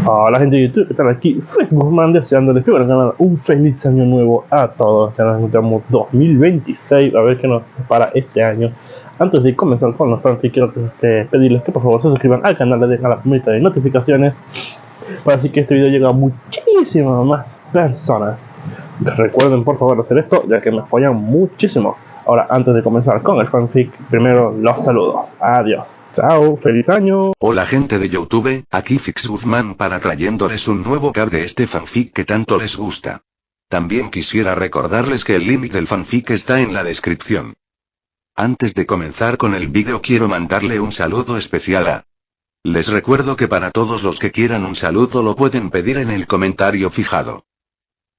Hola gente de YouTube, ¿qué tal? Aquí Facebook deseándoles que bueno, nada, un feliz año nuevo a todos. Ya nos encontramos 2026, a ver qué nos para este año. Antes de comenzar con los fanfics, quiero pedirles que por favor se suscriban al canal, le dejen a la campanita de notificaciones para así que este video llegue a muchísimas más personas. Recuerden por favor hacer esto, ya que me apoyan muchísimo. Ahora, antes de comenzar con el fanfic, primero los saludos. Adiós. Chao, feliz año. Hola gente de YouTube, aquí Fix Guzmán para trayéndoles un nuevo cap de este fanfic que tanto les gusta. También quisiera recordarles que el link del fanfic está en la descripción. Antes de comenzar con el vídeo quiero mandarle un saludo especial a... Les recuerdo que para todos los que quieran un saludo lo pueden pedir en el comentario fijado.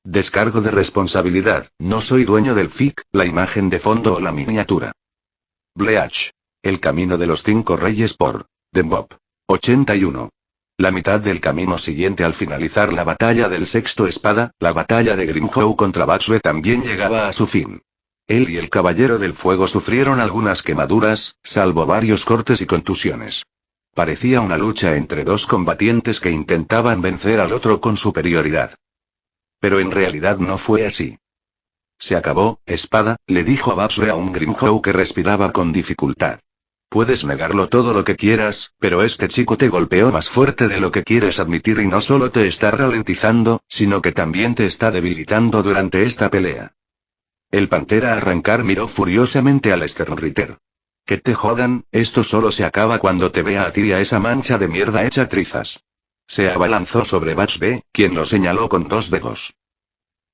Descargo de responsabilidad, no soy dueño del fic, la imagen de fondo o la miniatura. Bleach. El camino de los 5 reyes por The Mob. 81. La mitad del camino siguiente al finalizar la batalla del sexto espada, la batalla de Grimhow contra Baxue también llegaba a su fin. Él y el caballero del fuego sufrieron algunas quemaduras, salvo varios cortes y contusiones. Parecía una lucha entre dos combatientes que intentaban vencer al otro con superioridad. Pero en realidad no fue así. Se acabó, espada, le dijo a Baxue a un Grimhow que respiraba con dificultad. Puedes negarlo todo lo que quieras, pero este chico te golpeó más fuerte de lo que quieres admitir y no solo te está ralentizando, sino que también te está debilitando durante esta pelea. El Pantera Arrancar miró furiosamente al Sternritter. Que te jodan, esto solo se acaba cuando te vea a ti y a esa mancha de mierda hecha trizas. Se abalanzó sobre Baxue, quien lo señaló con 2 dedos.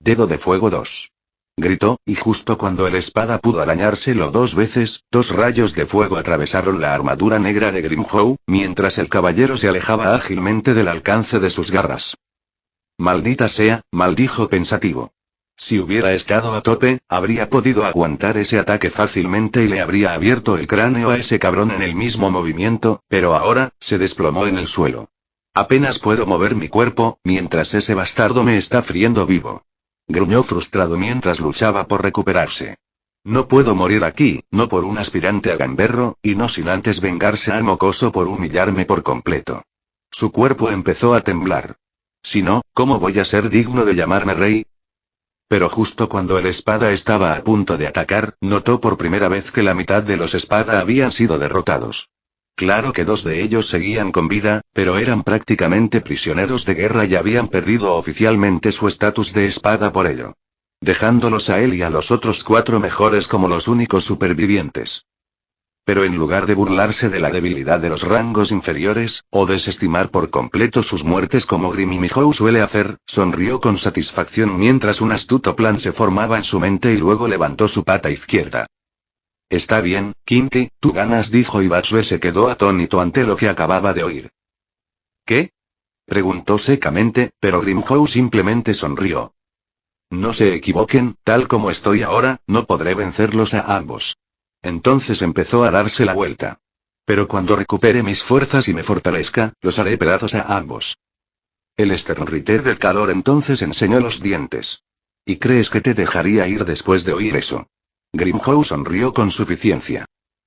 Dedo de fuego 2. Gritó, y justo cuando el espada pudo arañárselo 2 veces, 2 rayos de fuego atravesaron la armadura negra de Grimhow, mientras el caballero se alejaba ágilmente del alcance de sus garras. Maldita sea, maldijo pensativo. Si hubiera estado a tope, habría podido aguantar ese ataque fácilmente y le habría abierto el cráneo a ese cabrón en el mismo movimiento, pero ahora, se desplomó en el suelo. Apenas puedo mover mi cuerpo, mientras ese bastardo me está friendo vivo. Gruñó frustrado mientras luchaba por recuperarse. No puedo morir aquí, no por un aspirante a gamberro, y no sin antes vengarse al mocoso por humillarme por completo. Su cuerpo empezó a temblar. Si no, ¿cómo voy a ser digno de llamarme rey? Pero justo cuando el espada estaba a punto de atacar, notó por primera vez que la mitad de los espada habían sido derrotados. Claro que 2 de ellos seguían con vida, pero eran prácticamente prisioneros de guerra y habían perdido oficialmente su estatus de espada por ello. Dejándolos a él y a los otros 4 mejores como los únicos supervivientes. Pero en lugar de burlarse de la debilidad de los rangos inferiores, o desestimar por completo sus muertes como Grimhow suele hacer, sonrió con satisfacción mientras un astuto plan se formaba en su mente y luego levantó su pata izquierda. Está bien, Kinky, tú ganas, dijo y Baxue se quedó atónito ante lo que acababa de oír. ¿Qué? Preguntó secamente, pero Grimhow simplemente sonrió. No se equivoquen, tal como estoy ahora, no podré vencerlos a ambos. Entonces empezó a darse la vuelta. Pero cuando recupere mis fuerzas y me fortalezca, los haré pedazos a ambos. El Sternritter del calor entonces enseñó los dientes. ¿Y crees que te dejaría ir después de oír eso? Grimhow sonrió con suficiencia.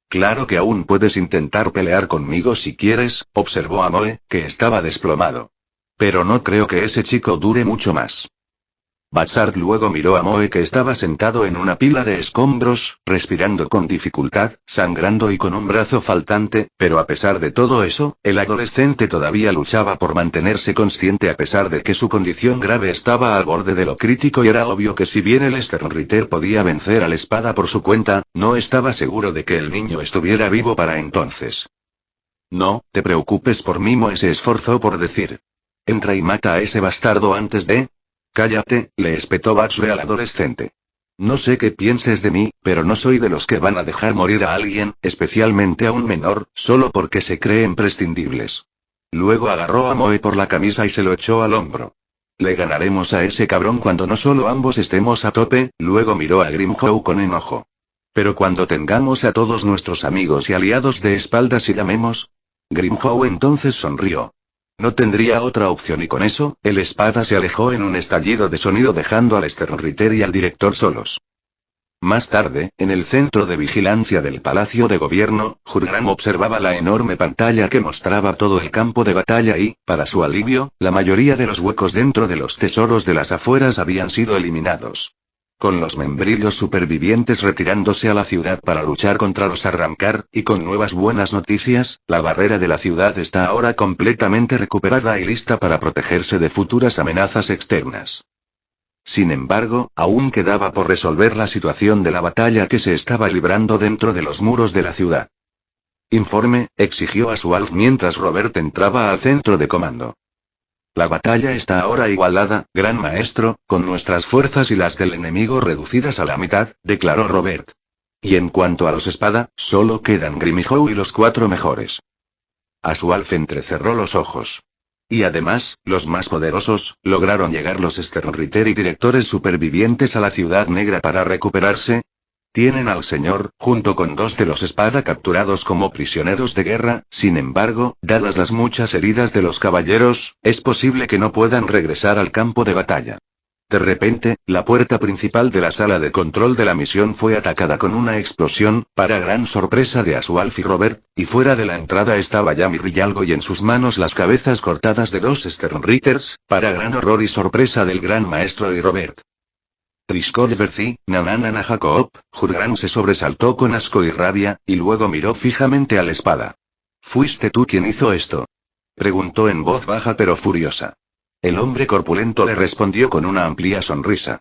Claro que aún puedes intentar pelear conmigo si quieres, observó a Moe, que estaba desplomado. Pero no creo que ese chico dure mucho más. Bashard luego miró a Moe que estaba sentado en una pila de escombros, respirando con dificultad, sangrando y con un brazo faltante, pero a pesar de todo eso, el adolescente todavía luchaba por mantenerse consciente a pesar de que su condición grave estaba al borde de lo crítico y era obvio que si bien el Sternritter podía vencer al espada por su cuenta, no estaba seguro de que el niño estuviera vivo para entonces. No, te preocupes por mí, Moe se esforzó por decir. Entra y mata a ese bastardo antes de... Cállate, le espetó Baxue al adolescente. No sé qué pienses de mí, pero no soy de los que van a dejar morir a alguien, especialmente a un menor, solo porque se creen prescindibles. Luego agarró a Moe por la camisa y se lo echó al hombro. Le ganaremos a ese cabrón cuando no solo ambos estemos a tope, luego miró a Grimhow con enojo. Pero cuando tengamos a todos nuestros amigos y aliados de espaldas y llamemos... Grimhow entonces sonrió. No tendría otra opción y con eso, el espada se alejó en un estallido de sonido dejando al Sternritter y al director solos. Más tarde, en el centro de vigilancia del Palacio de Gobierno, Jurgram observaba la enorme pantalla que mostraba todo el campo de batalla y, para su alivio, la mayoría de los huecos dentro de los tesoros de las afueras habían sido eliminados. Con los membrillos supervivientes retirándose a la ciudad para luchar contra los Arrancar, y con nuevas buenas noticias, la barrera de la ciudad está ahora completamente recuperada y lista para protegerse de futuras amenazas externas. Sin embargo, aún quedaba por resolver la situación de la batalla que se estaba librando dentro de los muros de la ciudad. Informe, exigió Asualf mientras Robert entraba al centro de comando. La batalla está ahora igualada, gran maestro, con nuestras fuerzas y las del enemigo reducidas a la mitad, declaró Robert. Y en cuanto a los espada, solo quedan Grimhild y los 4 mejores. Asualf entrecerró los ojos. Y además, los más poderosos, lograron llegar los Sternritter y directores supervivientes a la Ciudad Negra para recuperarse. Tienen al señor, junto con 2 de los espada capturados como prisioneros de guerra, sin embargo, dadas las muchas heridas de los caballeros, es posible que no puedan regresar al campo de batalla. De repente, la puerta principal de la sala de control de la misión fue atacada con una explosión, para gran sorpresa de Asualf y Robert, y fuera de la entrada estaba Yami Ryalgo y en sus manos las cabezas cortadas de 2 Sternritters, para gran horror y sorpresa del gran maestro y Robert. Triscol Bercy, Nanana Jacob, Jurgram se sobresaltó con asco y rabia, y luego miró fijamente a la espada. ¿Fuiste tú quien hizo esto?, preguntó en voz baja pero furiosa. El hombre corpulento le respondió con una amplia sonrisa.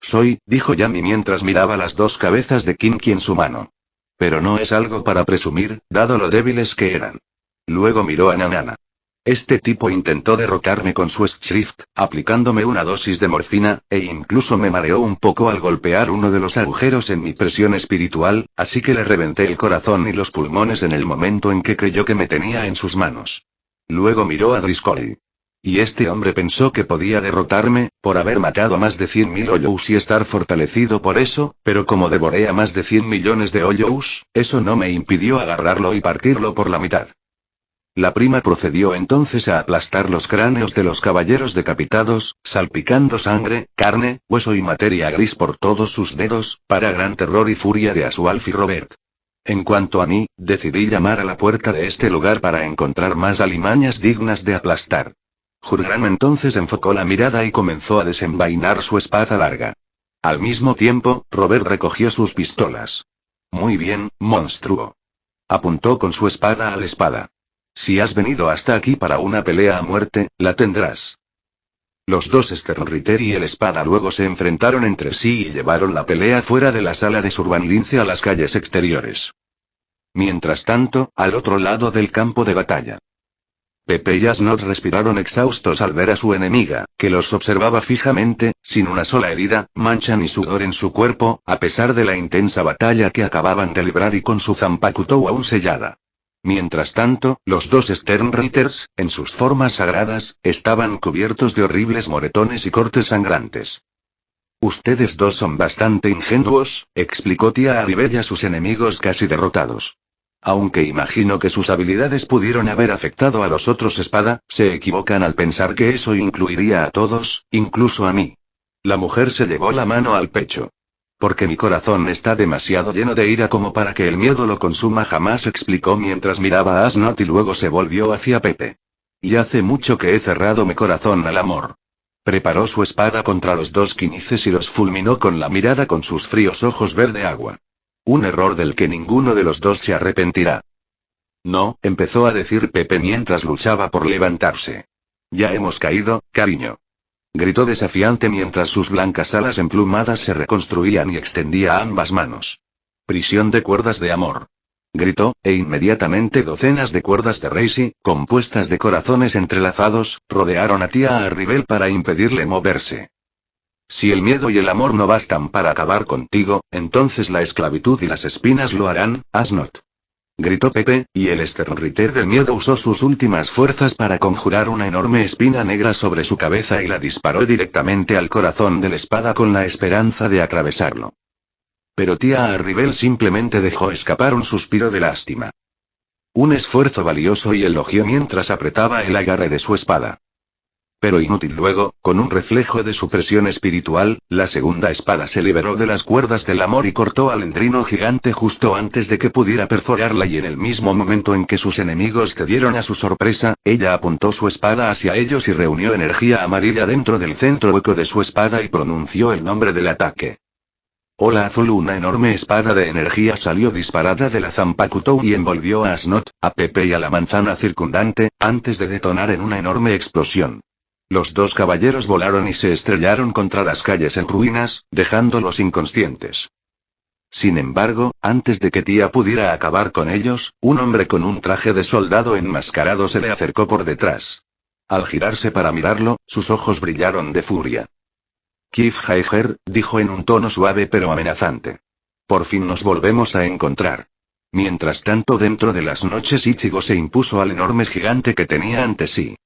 Soy, dijo Yami mientras miraba las 2 cabezas de Kinki en su mano. Pero no es algo para presumir, dado lo débiles que eran. Luego miró a Nanana. Este tipo intentó derrotarme con su Schrift, aplicándome una dosis de morfina, e incluso me mareó un poco al golpear uno de los agujeros en mi presión espiritual, así que le reventé el corazón y los pulmones en el momento en que creyó que me tenía en sus manos. Luego miró a Driscoll. Y este hombre pensó que podía derrotarme, por haber matado a más de 100.000 Hoyous y estar fortalecido por eso, pero como devoré a más de 100 millones de Hoyous, eso no me impidió agarrarlo y partirlo por la mitad. La prima procedió entonces a aplastar los cráneos de los caballeros decapitados, salpicando sangre, carne, hueso y materia gris por todos sus dedos, para gran terror y furia de Asualf y Robert. En cuanto a mí, decidí llamar a la puerta de este lugar para encontrar más alimañas dignas de aplastar. Jurgram entonces enfocó la mirada y comenzó a desenvainar su espada larga. Al mismo tiempo, Robert recogió sus pistolas. Muy bien, monstruo. Apuntó con su espada a la espada. Si has venido hasta aquí para una pelea a muerte, la tendrás. Los 2 Sternritter y el espada luego se enfrentaron entre sí y llevaron la pelea fuera de la sala de Surbanlince a las calles exteriores. Mientras tanto, al otro lado del campo de batalla. Pepe y Asnot respiraron exhaustos al ver a su enemiga, que los observaba fijamente, sin una sola herida, mancha ni sudor en su cuerpo, a pesar de la intensa batalla que acababan de librar y con su Zanpakutou aún sellada. Mientras tanto, los 2 Sternritters, en sus formas sagradas, estaban cubiertos de horribles moretones y cortes sangrantes. Ustedes 2 son bastante ingenuos, explicó tía Aribella a sus enemigos casi derrotados. Aunque imagino que sus habilidades pudieron haber afectado a los otros espada, se equivocan al pensar que eso incluiría a todos, incluso a mí. La mujer se llevó la mano al pecho. Porque mi corazón está demasiado lleno de ira como para que el miedo lo consuma jamás, explicó mientras miraba a Asnot y luego se volvió hacia Pepe. Y hace mucho que he cerrado mi corazón al amor. Preparó su espada contra los 2 quinices y los fulminó con la mirada con sus fríos ojos verde agua. Un error del que ninguno de los 2 se arrepentirá. No, empezó a decir Pepe mientras luchaba por levantarse. Ya hemos caído, cariño. Gritó desafiante mientras sus blancas alas emplumadas se reconstruían y extendía ambas manos. Prisión de cuerdas de amor. Gritó, e inmediatamente docenas de cuerdas de Reisi, compuestas de corazones entrelazados, rodearon a tía Arribel para impedirle moverse. Si el miedo y el amor no bastan para acabar contigo, entonces la esclavitud y las espinas lo harán, Asnot. Gritó Pepe, y el Sternritter del miedo usó sus últimas fuerzas para conjurar una enorme espina negra sobre su cabeza y la disparó directamente al corazón de la espada con la esperanza de atravesarlo. Pero tía Arribel simplemente dejó escapar un suspiro de lástima. Un esfuerzo valioso y elogió mientras apretaba el agarre de su espada. Pero inútil luego, con un reflejo de su presión espiritual, la segunda espada se liberó de las cuerdas del amor y cortó al endrino gigante justo antes de que pudiera perforarla, y en el mismo momento en que sus enemigos cedieron a su sorpresa, ella apuntó su espada hacia ellos y reunió energía amarilla dentro del centro hueco de su espada y pronunció el nombre del ataque. Hola Azul. Una enorme espada de energía salió disparada de la Zanpakutou y envolvió a Snot, a Pepe y a la manzana circundante, antes de detonar en una enorme explosión. Los dos caballeros volaron y se estrellaron contra las calles en ruinas, dejándolos inconscientes. Sin embargo, antes de que Tia pudiera acabar con ellos, un hombre con un traje de soldado enmascarado se le acercó por detrás. Al girarse para mirarlo, sus ojos brillaron de furia. Kif Haiger, dijo en un tono suave pero amenazante. Por fin nos volvemos a encontrar. Mientras tanto, dentro de las noches, Ichigo se impuso al enorme gigante que tenía ante sí.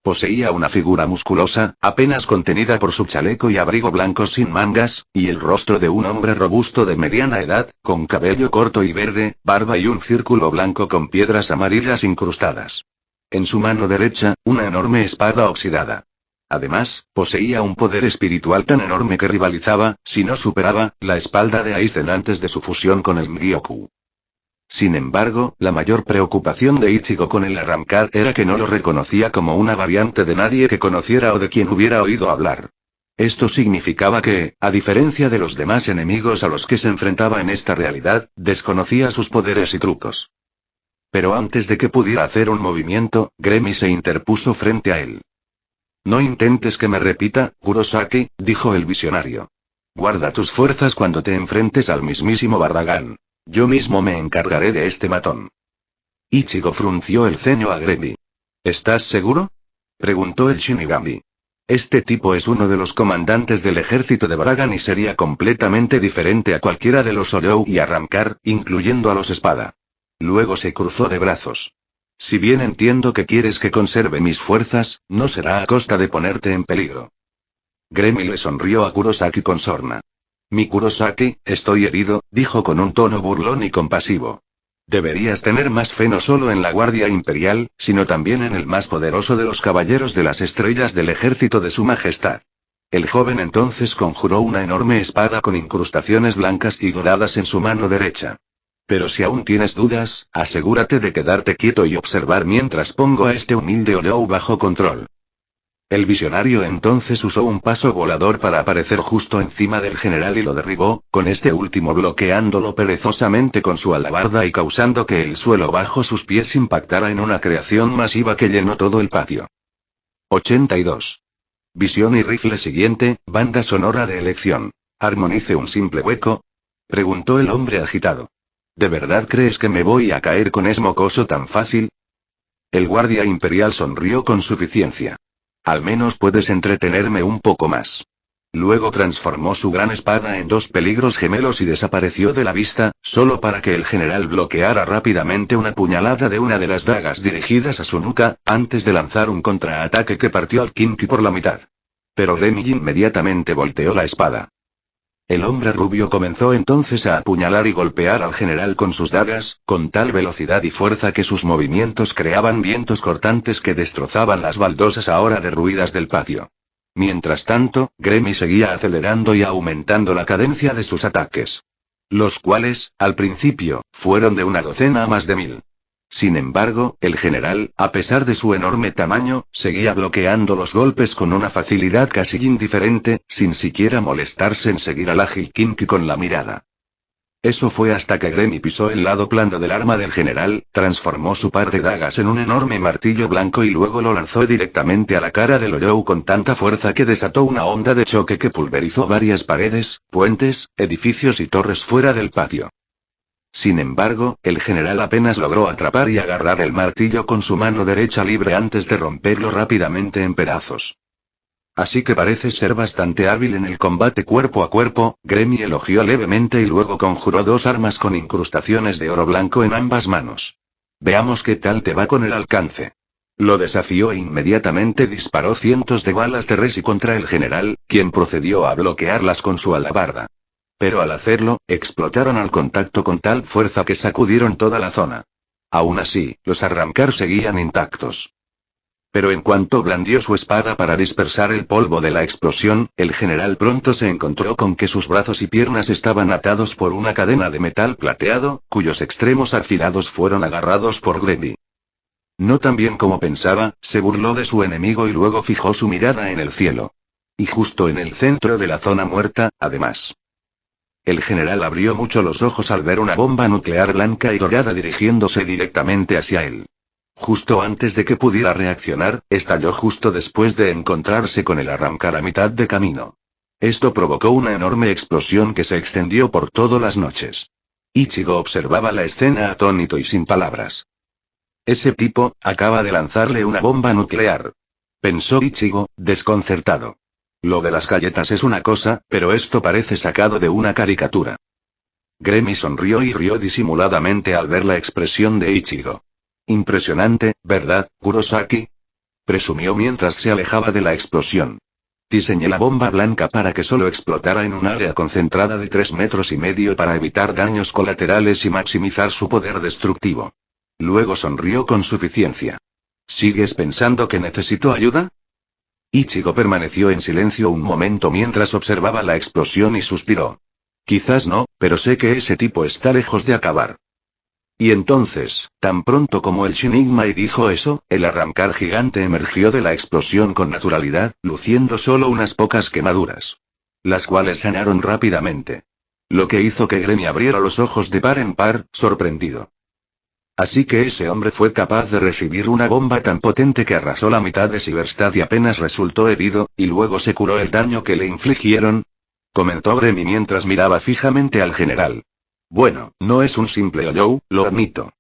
Poseía una figura musculosa, apenas contenida por su chaleco y abrigo blancos sin mangas, y el rostro de un hombre robusto de mediana edad, con cabello corto y verde, barba y un círculo blanco con piedras amarillas incrustadas. En su mano derecha, una enorme espada oxidada. Además, poseía un poder espiritual tan enorme que rivalizaba, si no superaba, la espalda de Aizen antes de su fusión con el Mgyoku. Sin embargo, la mayor preocupación de Ichigo con el arrancar era que no lo reconocía como una variante de nadie que conociera o de quien hubiera oído hablar. Esto significaba que, a diferencia de los demás enemigos a los que se enfrentaba en esta realidad, desconocía sus poderes y trucos. Pero antes de que pudiera hacer un movimiento, Gremi se interpuso frente a él. No intentes que me repita, Kurosaki, dijo el visionario. Guarda tus fuerzas cuando te enfrentes al mismísimo Barragán. Yo mismo me encargaré de este matón. Ichigo frunció el ceño a Gremi. ¿Estás seguro?, preguntó el Shinigami. Este tipo es uno de los comandantes del ejército de Barragán y sería completamente diferente a cualquiera de los Orou y Arrancar, incluyendo a los Espada. Luego se cruzó de brazos. Si bien entiendo que quieres que conserve mis fuerzas, no será a costa de ponerte en peligro. Gremi le sonrió a Kurosaki con sorna. Mi Kurosaki, estoy herido, dijo con un tono burlón y compasivo. Deberías tener más fe no solo en la Guardia Imperial, sino también en el más poderoso de los caballeros de las estrellas del ejército de su majestad. El joven entonces conjuró una enorme espada con incrustaciones blancas y doradas en su mano derecha. Pero si aún tienes dudas, asegúrate de quedarte quieto y observar mientras pongo a este humilde Orou bajo control. El visionario entonces usó un paso volador para aparecer justo encima del general y lo derribó, con este último bloqueándolo perezosamente con su alabarda y causando que el suelo bajo sus pies impactara en una creación masiva que llenó todo el patio. 82. Visión y rifle siguiente, banda sonora de elección. ¿Armonice un simple hueco?, preguntó el hombre agitado. ¿De verdad crees que me voy a caer con ese mocoso tan fácil? El guardia imperial sonrió con suficiencia. Al menos puedes entretenerme un poco más. Luego transformó su gran espada en dos peligros gemelos y desapareció de la vista, solo para que el general bloqueara rápidamente una puñalada de una de las dagas dirigidas a su nuca, antes de lanzar un contraataque que partió al Kinki por la mitad. Pero Gremi inmediatamente volteó la espada. El hombre rubio comenzó entonces a apuñalar y golpear al general con sus dagas, con tal velocidad y fuerza que sus movimientos creaban vientos cortantes que destrozaban las baldosas ahora derruidas del patio. Mientras tanto, Gremi seguía acelerando y aumentando la cadencia de sus ataques. Los cuales, al principio, fueron de una docena a más de 1000. Sin embargo, el general, a pesar de su enorme tamaño, seguía bloqueando los golpes con una facilidad casi indiferente, sin siquiera molestarse en seguir al ágil Kinki con la mirada. Eso fue hasta que Gremi pisó el lado plano del arma del general, transformó su par de dagas en un enorme martillo blanco y luego lo lanzó directamente a la cara del Orou con tanta fuerza que desató una onda de choque que pulverizó varias paredes, puentes, edificios y torres fuera del patio. Sin embargo, el general apenas logró atrapar y agarrar el martillo con su mano derecha libre antes de romperlo rápidamente en pedazos. Así que parece ser bastante hábil en el combate cuerpo a cuerpo, Gremi elogió levemente y luego conjuró dos armas con incrustaciones de oro blanco en ambas manos. Veamos qué tal te va con el alcance. Lo desafió e inmediatamente disparó cientos de balas de resi contra el general, quien procedió a bloquearlas con su alabarda. Pero al hacerlo, explotaron al contacto con tal fuerza que sacudieron toda la zona. Aún así, los arrancar seguían intactos. Pero en cuanto blandió su espada para dispersar el polvo de la explosión, el general pronto se encontró con que sus brazos y piernas estaban atados por una cadena de metal plateado, cuyos extremos afilados fueron agarrados por Gremmy. No tan bien como pensaba, se burló de su enemigo y luego fijó su mirada en el cielo. Y justo en el centro de la zona muerta, además. El general abrió mucho los ojos al ver una bomba nuclear blanca y dorada dirigiéndose directamente hacia él. Justo antes de que pudiera reaccionar, estalló justo después de encontrarse con el arrancar a mitad de camino. Esto provocó una enorme explosión que se extendió por todas las noches. Ichigo observaba la escena atónito y sin palabras. Ese tipo, acaba de lanzarle una bomba nuclear. Pensó Ichigo, desconcertado. Lo de las galletas es una cosa, pero esto parece sacado de una caricatura. Gremmy sonrió y rió disimuladamente al ver la expresión de Ichigo. Impresionante, ¿verdad, Kurosaki? Presumió mientras se alejaba de la explosión. Diseñé la bomba blanca para que solo explotara en un área concentrada de 3,5 metros para evitar daños colaterales y maximizar su poder destructivo. Luego sonrió con suficiencia. ¿Sigues pensando que necesito ayuda? Ichigo permaneció en silencio un momento mientras observaba la explosión y suspiró. Quizás no, pero sé que ese tipo está lejos de acabar. Y entonces, tan pronto como el Shinigami dijo eso, el arrancar gigante emergió de la explosión con naturalidad, luciendo solo unas pocas quemaduras. Las cuales sanaron rápidamente. Lo que hizo que Gremmy abriera los ojos de par en par, sorprendido. Así que ese hombre fue capaz de recibir una bomba tan potente que arrasó la mitad de Silverstad y apenas resultó herido, y luego se curó el daño que le infligieron. Comentó Gremmy mientras miraba fijamente al general. Bueno, no es un simple Oyou, lo admito.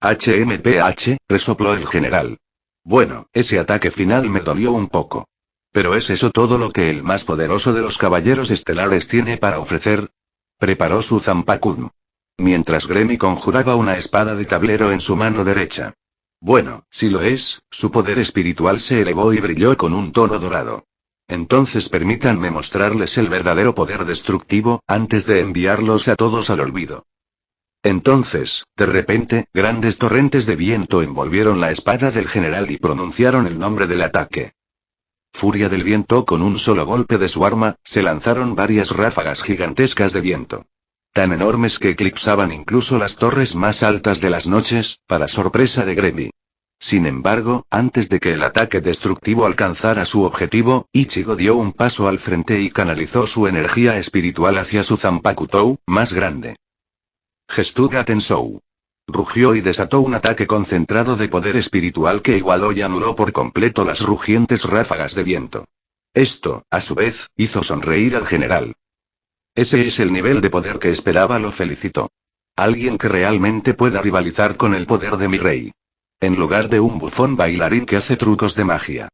HMPH, resopló el general. Bueno, ese ataque final me dolió un poco. ¿Pero es eso todo lo que el más poderoso de los caballeros estelares tiene para ofrecer? Preparó su Zanpakuno. Mientras Gremmy conjuraba una espada de tablero en su mano derecha. Bueno, si lo es, su poder espiritual se elevó y brilló con un tono dorado. Entonces permítanme mostrarles el verdadero poder destructivo, antes de enviarlos a todos al olvido. Entonces, de repente, grandes torrentes de viento envolvieron la espada del general y pronunciaron el nombre del ataque. Furia del viento. Con un solo golpe de su arma, se lanzaron varias ráfagas gigantescas de viento. Tan enormes que eclipsaban incluso las torres más altas de las noches, para sorpresa de Gremmy. Sin embargo, antes de que el ataque destructivo alcanzara su objetivo, Ichigo dio un paso al frente y canalizó su energía espiritual hacia su Zanpakutou, más grande. Gestuga Tensou. Rugió y desató un ataque concentrado de poder espiritual que igualó y anuló por completo las rugientes ráfagas de viento. Esto, a su vez, hizo sonreír al general. Ese es el nivel de poder que esperaba, lo felicitó. Alguien que realmente pueda rivalizar con el poder de mi rey. En lugar de un bufón bailarín que hace trucos de magia.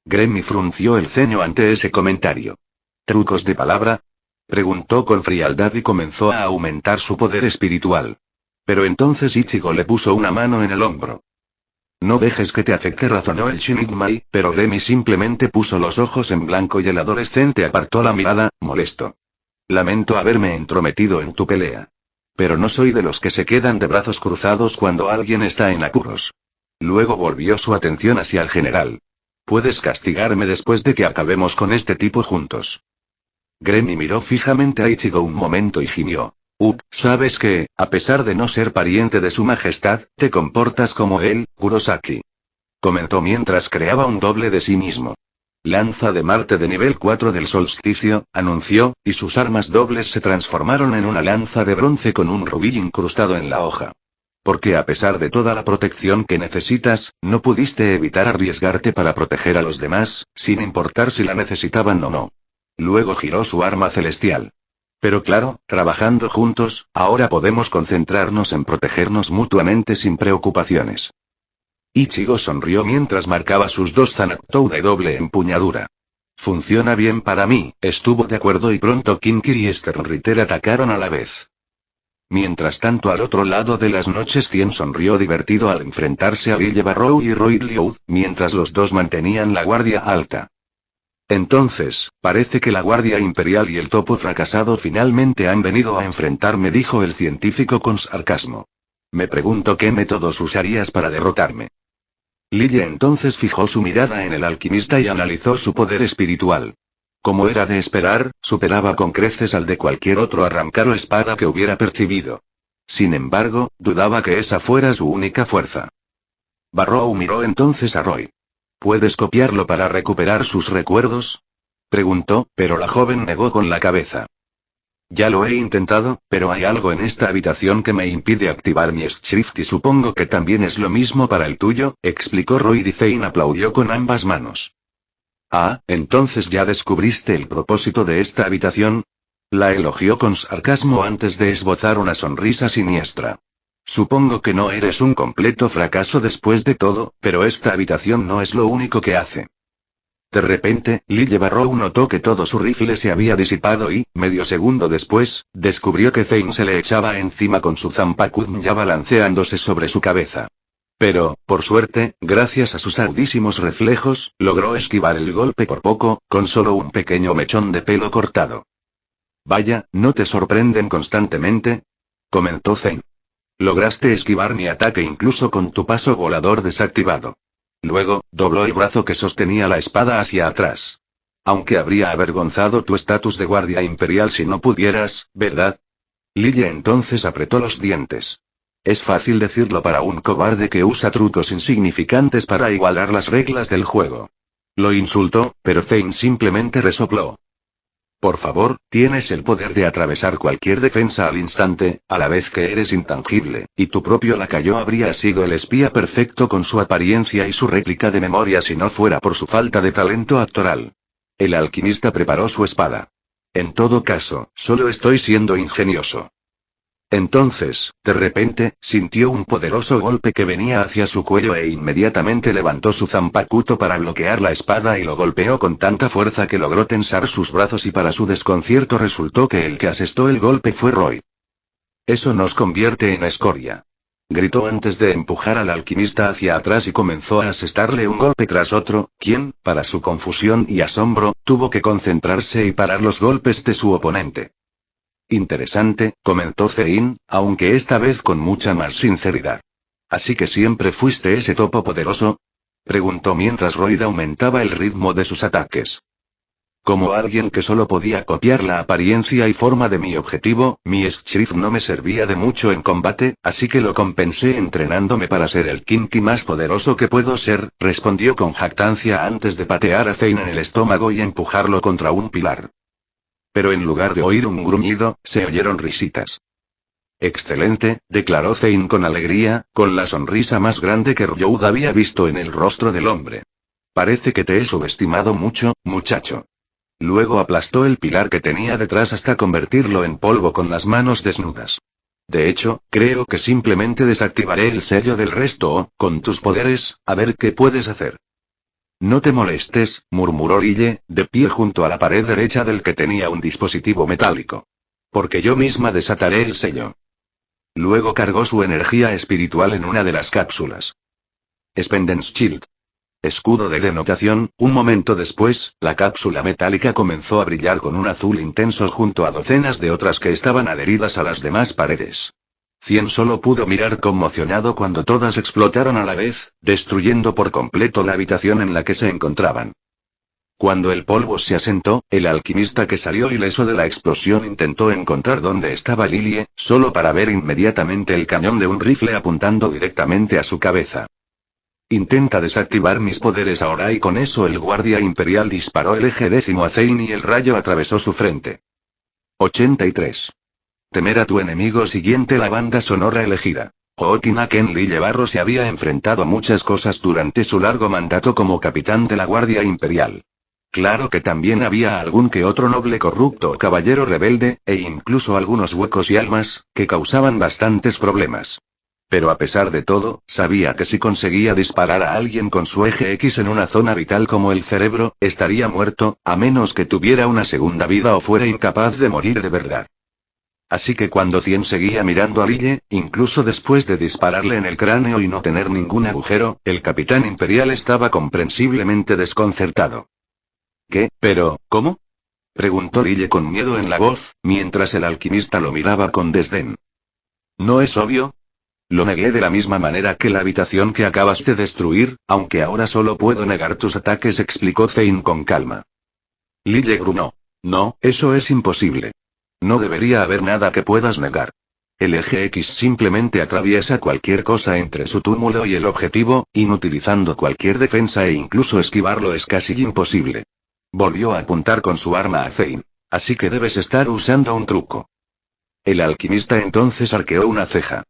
Gremmy frunció el ceño ante ese comentario. ¿Trucos de palabra? Preguntó con frialdad y comenzó a aumentar su poder espiritual. Pero entonces Ichigo le puso una mano en el hombro. No dejes que te afecte, razonó el Shinigami, pero Gremmy simplemente puso los ojos en blanco y el adolescente apartó la mirada, molesto. Lamento haberme entrometido en tu pelea. Pero no soy de los que se quedan de brazos cruzados cuando alguien está en apuros. Luego volvió su atención hacia el general. Puedes castigarme después de que acabemos con este tipo juntos. Gremmy miró fijamente a Ichigo un momento y gimió. Sabes que, a pesar de no ser pariente de su majestad, te comportas como él, Kurosaki. Comentó mientras creaba un doble de sí mismo. Lanza de Marte de nivel 4 del solsticio, anunció, y sus armas dobles se transformaron en una lanza de bronce con un rubí incrustado en la hoja. Porque a pesar de toda la protección que necesitas, no pudiste evitar arriesgarte para proteger a los demás, sin importar si la necesitaban o no. Luego giró su arma celestial. Pero claro, trabajando juntos, ahora podemos concentrarnos en protegernos mutuamente sin preocupaciones. Ichigo sonrió mientras marcaba sus dos Zanpakutou de doble empuñadura. Funciona bien para mí, estuvo de acuerdo y pronto Kinkiri y Stern Ritter atacaron a la vez. Mientras tanto al otro lado de las noches Tien sonrió divertido al enfrentarse a Lille Barrow y Roy Liu, mientras los dos mantenían la guardia alta. Entonces, parece que la Guardia Imperial y el topo fracasado finalmente han venido a enfrentarme, dijo el científico con sarcasmo. Me pregunto qué métodos usarías para derrotarme. Lille entonces fijó su mirada en el alquimista y analizó su poder espiritual. Como era de esperar, superaba con creces al de cualquier otro arrancar o espada que hubiera percibido. Sin embargo, dudaba que esa fuera su única fuerza. Barrow miró entonces a Roy. ¿Puedes copiarlo para recuperar sus recuerdos? Preguntó, pero la joven negó con la cabeza. Ya lo he intentado, pero hay algo en esta habitación que me impide activar mi Schrift y supongo que también es lo mismo para el tuyo, explicó Roy y Zane aplaudió con ambas manos. Ah, entonces ya descubriste el propósito de esta habitación. La elogió con sarcasmo antes de esbozar una sonrisa siniestra. Supongo que no eres un completo fracaso después de todo, pero esta habitación no es lo único que hace. De repente, Lille Barrow notó que todo su rifle se había disipado y, medio segundo después, descubrió que Zane se le echaba encima con su zampacuzn ya balanceándose sobre su cabeza. Pero, por suerte, gracias a sus agudísimos reflejos, logró esquivar el golpe por poco, con solo un pequeño mechón de pelo cortado. Vaya, ¿no te sorprenden constantemente? Comentó Zane. Lograste esquivar mi ataque incluso con tu paso volador desactivado. Luego, dobló el brazo que sostenía la espada hacia atrás. Aunque habría avergonzado tu estatus de guardia imperial si no pudieras, ¿verdad? Lille entonces apretó los dientes. Es fácil decirlo para un cobarde que usa trucos insignificantes para igualar las reglas del juego. Lo insultó, pero Zane simplemente resopló. Por favor, tienes el poder de atravesar cualquier defensa al instante, a la vez que eres intangible, y tu propio lacayo habría sido el espía perfecto con su apariencia y su réplica de memoria si no fuera por su falta de talento actoral. El alquimista preparó su espada. En todo caso, solo estoy siendo ingenioso. Entonces, de repente, sintió un poderoso golpe que venía hacia su cuello e inmediatamente levantó su zampacuto para bloquear la espada y lo golpeó con tanta fuerza que logró tensar sus brazos y para su desconcierto resultó que el que asestó el golpe fue Roy. Eso nos convierte en escoria. Gritó antes de empujar al alquimista hacia atrás y comenzó a asestarle un golpe tras otro, quien, para su confusión y asombro, tuvo que concentrarse y parar los golpes de su oponente. Interesante, comentó Zane, aunque esta vez con mucha más sinceridad. ¿Así que siempre fuiste ese topo poderoso? Preguntó mientras Royd aumentaba el ritmo de sus ataques. Como alguien que solo podía copiar la apariencia y forma de mi objetivo, mi Schrift no me servía de mucho en combate, así que lo compensé entrenándome para ser el Kinky más poderoso que puedo ser, respondió con jactancia antes de patear a Zane en el estómago y empujarlo contra un pilar. Pero en lugar de oír un gruñido, se oyeron risitas. Excelente, declaró Zane con alegría, con la sonrisa más grande que Ryoud había visto en el rostro del hombre. Parece que te he subestimado mucho, muchacho. Luego aplastó el pilar que tenía detrás hasta convertirlo en polvo con las manos desnudas. De hecho, creo que simplemente desactivaré el sello del resto o, con tus poderes, a ver qué puedes hacer. No te molestes, murmuró Lille, de pie junto a la pared derecha del que tenía un dispositivo metálico. Porque yo misma desataré el sello. Luego cargó su energía espiritual en una de las cápsulas. Spendence Shield. Escudo de denotación, un momento después, la cápsula metálica comenzó a brillar con un azul intenso junto a docenas de otras que estaban adheridas a las demás paredes. Cien solo pudo mirar conmocionado cuando todas explotaron a la vez, destruyendo por completo la habitación en la que se encontraban. Cuando el polvo se asentó, el alquimista que salió ileso de la explosión intentó encontrar dónde estaba Lille, solo para ver inmediatamente el cañón de un rifle apuntando directamente a su cabeza. Intenta desactivar mis poderes ahora y con eso el guardia imperial disparó el eje décimo a Zane y el rayo atravesó su frente. 83. Temer a tu enemigo siguiente. La banda sonora elegida. Ho'okin Lille Barrow se había enfrentado a muchas cosas durante su largo mandato como capitán de la Guardia Imperial. Claro que también había algún que otro noble corrupto o caballero rebelde, e incluso algunos huecos y almas, que causaban bastantes problemas. Pero a pesar de todo, sabía que si conseguía disparar a alguien con su eje X en una zona vital como el cerebro, estaría muerto, a menos que tuviera una segunda vida o fuera incapaz de morir de verdad. Así que cuando Cien seguía mirando a Lille, incluso después de dispararle en el cráneo y no tener ningún agujero, el capitán imperial estaba comprensiblemente desconcertado. ¿Qué? ¿Pero, cómo? Preguntó Lille con miedo en la voz, mientras el alquimista lo miraba con desdén. ¿No es obvio? Lo negué de la misma manera que la habitación que acabas de destruir, aunque ahora solo puedo negar tus ataques, explicó Zane con calma. Lille gruñó. No, eso es imposible. No debería haber nada que puedas negar. El eje X simplemente atraviesa cualquier cosa entre su túmulo y el objetivo, inutilizando cualquier defensa e incluso esquivarlo es casi imposible. Volvió a apuntar con su arma a Zane. Así que debes estar usando un truco. El alquimista entonces arqueó una ceja.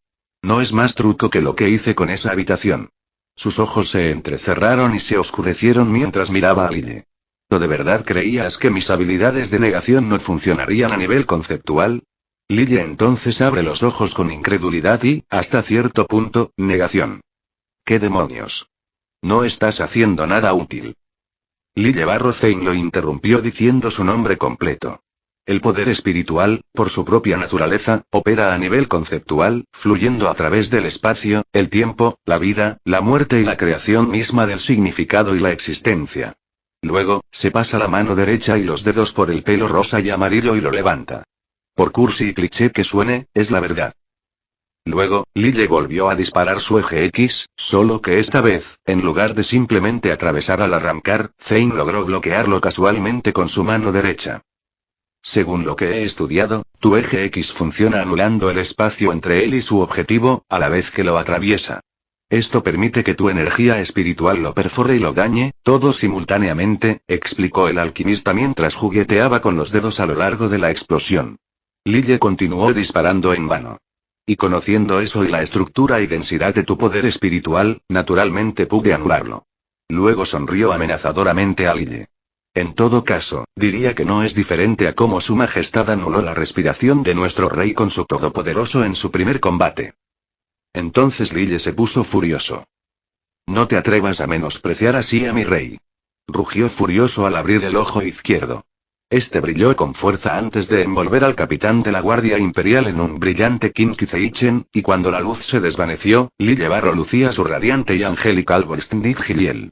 No es más truco que lo que hice con esa habitación. Sus ojos se entrecerraron y se oscurecieron mientras miraba a Lille. ¿O de verdad creías que mis habilidades de negación no funcionarían a nivel conceptual? Lille entonces abre los ojos con incredulidad y, hasta cierto punto, negación. ¿Qué demonios? No estás haciendo nada útil. Lille Zane lo interrumpió diciendo su nombre completo. El poder espiritual, por su propia naturaleza, opera a nivel conceptual, fluyendo a través del espacio, el tiempo, la vida, la muerte y la creación misma del significado y la existencia. Luego, se pasa la mano derecha y los dedos por el pelo rosa y amarillo y lo levanta. Por cursi y cliché que suene, es la verdad. Luego, Lille volvió a disparar su eje X, solo que esta vez, en lugar de simplemente atravesar al arrancar, Zane logró bloquearlo casualmente con su mano derecha. Según lo que he estudiado, tu eje X funciona anulando el espacio entre él y su objetivo, a la vez que lo atraviesa. Esto permite que tu energía espiritual lo perfore y lo dañe, todo simultáneamente, explicó el alquimista mientras jugueteaba con los dedos a lo largo de la explosión. Lille continuó disparando en vano. Y conociendo eso y la estructura y densidad de tu poder espiritual, naturalmente pude anularlo. Luego sonrió amenazadoramente a Lille. En todo caso, diría que no es diferente a cómo su majestad anuló la respiración de nuestro rey con su todopoderoso en su primer combate. Entonces Lille se puso furioso. No te atrevas a menospreciar así a mi rey. Rugió furioso al abrir el ojo izquierdo. Este brilló con fuerza antes de envolver al capitán de la Guardia Imperial en un brillante Kinki Zeichen, y cuando la luz se desvaneció, Lille lucía su radiante y angelical Volstnik Giliel.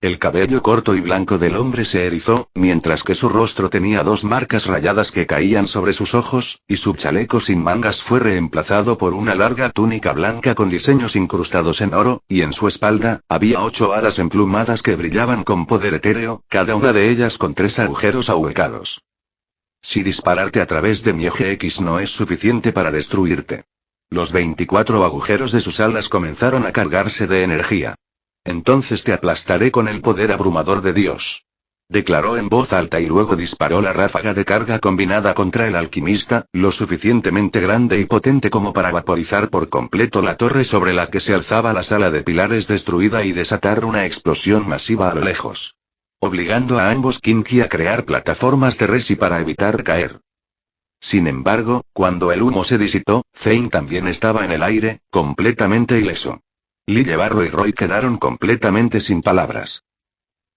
El cabello corto y blanco del hombre se erizó, mientras que su rostro tenía dos marcas rayadas que caían sobre sus ojos, y su chaleco sin mangas fue reemplazado por una larga túnica blanca con diseños incrustados en oro, y en su espalda, había 8 alas emplumadas que brillaban con poder etéreo, cada una de ellas con 3 agujeros ahuecados. Si dispararte a través de mi eje X no es suficiente para destruirte. Los 24 agujeros de sus alas comenzaron a cargarse de energía. Entonces te aplastaré con el poder abrumador de Dios. Declaró en voz alta y luego disparó la ráfaga de carga combinada contra el alquimista, lo suficientemente grande y potente como para vaporizar por completo la torre sobre la que se alzaba la sala de pilares destruida y desatar una explosión masiva a lo lejos. Obligando a ambos Kinki a crear plataformas de resi para evitar caer. Sin embargo, cuando el humo se disipó, Zane también estaba en el aire, completamente ileso. Lille y Roy quedaron completamente sin palabras.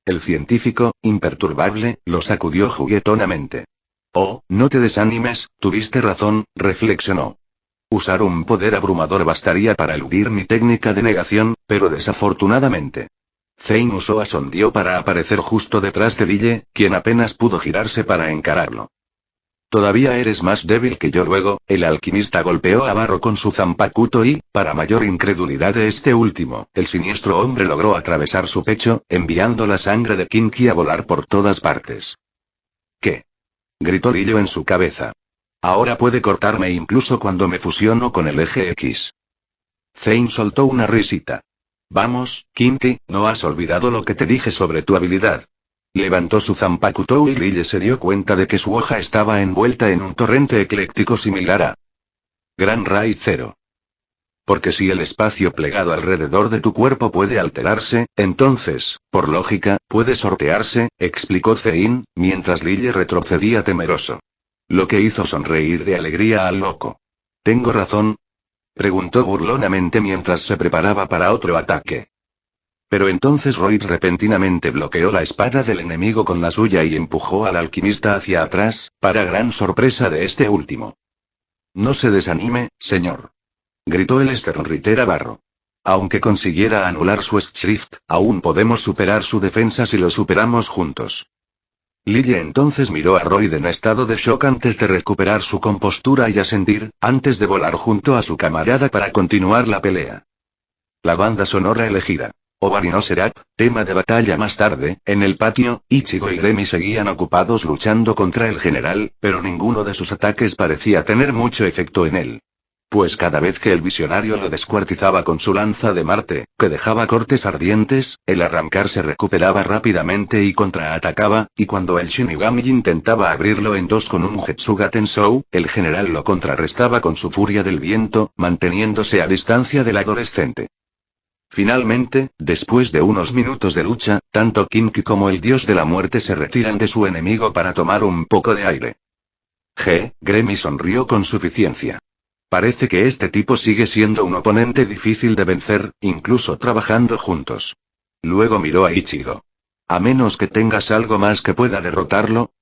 El científico, imperturbable, lo sacudió juguetonamente. Oh, no te desanimes, tuviste razón, reflexionó. Usar un poder abrumador bastaría para eludir mi técnica de negación, pero desafortunadamente. Zane usó a Sondio para aparecer justo detrás de Lille, quien apenas pudo girarse para encararlo. Todavía eres más débil que yo. Luego, el alquimista golpeó a Barro con su Zanpakuto y, para mayor incredulidad de este último, el siniestro hombre logró atravesar su pecho, enviando la sangre de Kinki a volar por todas partes. ¿Qué? Gritó Lillo en su cabeza. Ahora puede cortarme incluso cuando me fusiono con el eje X. Zane soltó una risita. Vamos, Kinki, ¿no has olvidado lo que te dije sobre tu habilidad? Levantó su Zanpakuto y Lille se dio cuenta de que su hoja estaba envuelta en un torrente ecléctico similar a Gran Raid 0. Porque si el espacio plegado alrededor de tu cuerpo puede alterarse, entonces, por lógica, puede sortearse, explicó Zane, mientras Lille retrocedía temeroso. Lo que hizo sonreír de alegría al loco. ¿Tengo razón? Preguntó burlonamente mientras se preparaba para otro ataque. Pero entonces Roy repentinamente bloqueó la espada del enemigo con la suya y empujó al alquimista hacia atrás, para gran sorpresa de este último. No se desanime, señor. Gritó el Sternritter Barro. Aunque consiguiera anular su Schrift, aún podemos superar su defensa si lo superamos juntos. Lille entonces miró a Royd en estado de shock antes de recuperar su compostura y asentir, antes de volar junto a su camarada para continuar la pelea. La banda sonora elegida. Ovari no Seraph, tema de batalla más tarde, en el patio, Ichigo y Gremi seguían ocupados luchando contra el general, pero ninguno de sus ataques parecía tener mucho efecto en él. Pues cada vez que el visionario lo descuartizaba con su lanza de Marte, que dejaba cortes ardientes, el arrancar se recuperaba rápidamente y contraatacaba, y cuando el Shinigami intentaba abrirlo en dos con un Jetsuga Tensou, el general lo contrarrestaba con su furia del viento, manteniéndose a distancia del adolescente. Finalmente, después de unos minutos de lucha, tanto Kinki como el dios de la muerte se retiran de su enemigo para tomar un poco de aire. Gremi sonrió con suficiencia. Parece que este tipo sigue siendo un oponente difícil de vencer, incluso trabajando juntos. Luego miró a Ichigo. A menos que tengas algo más que pueda derrotarlo.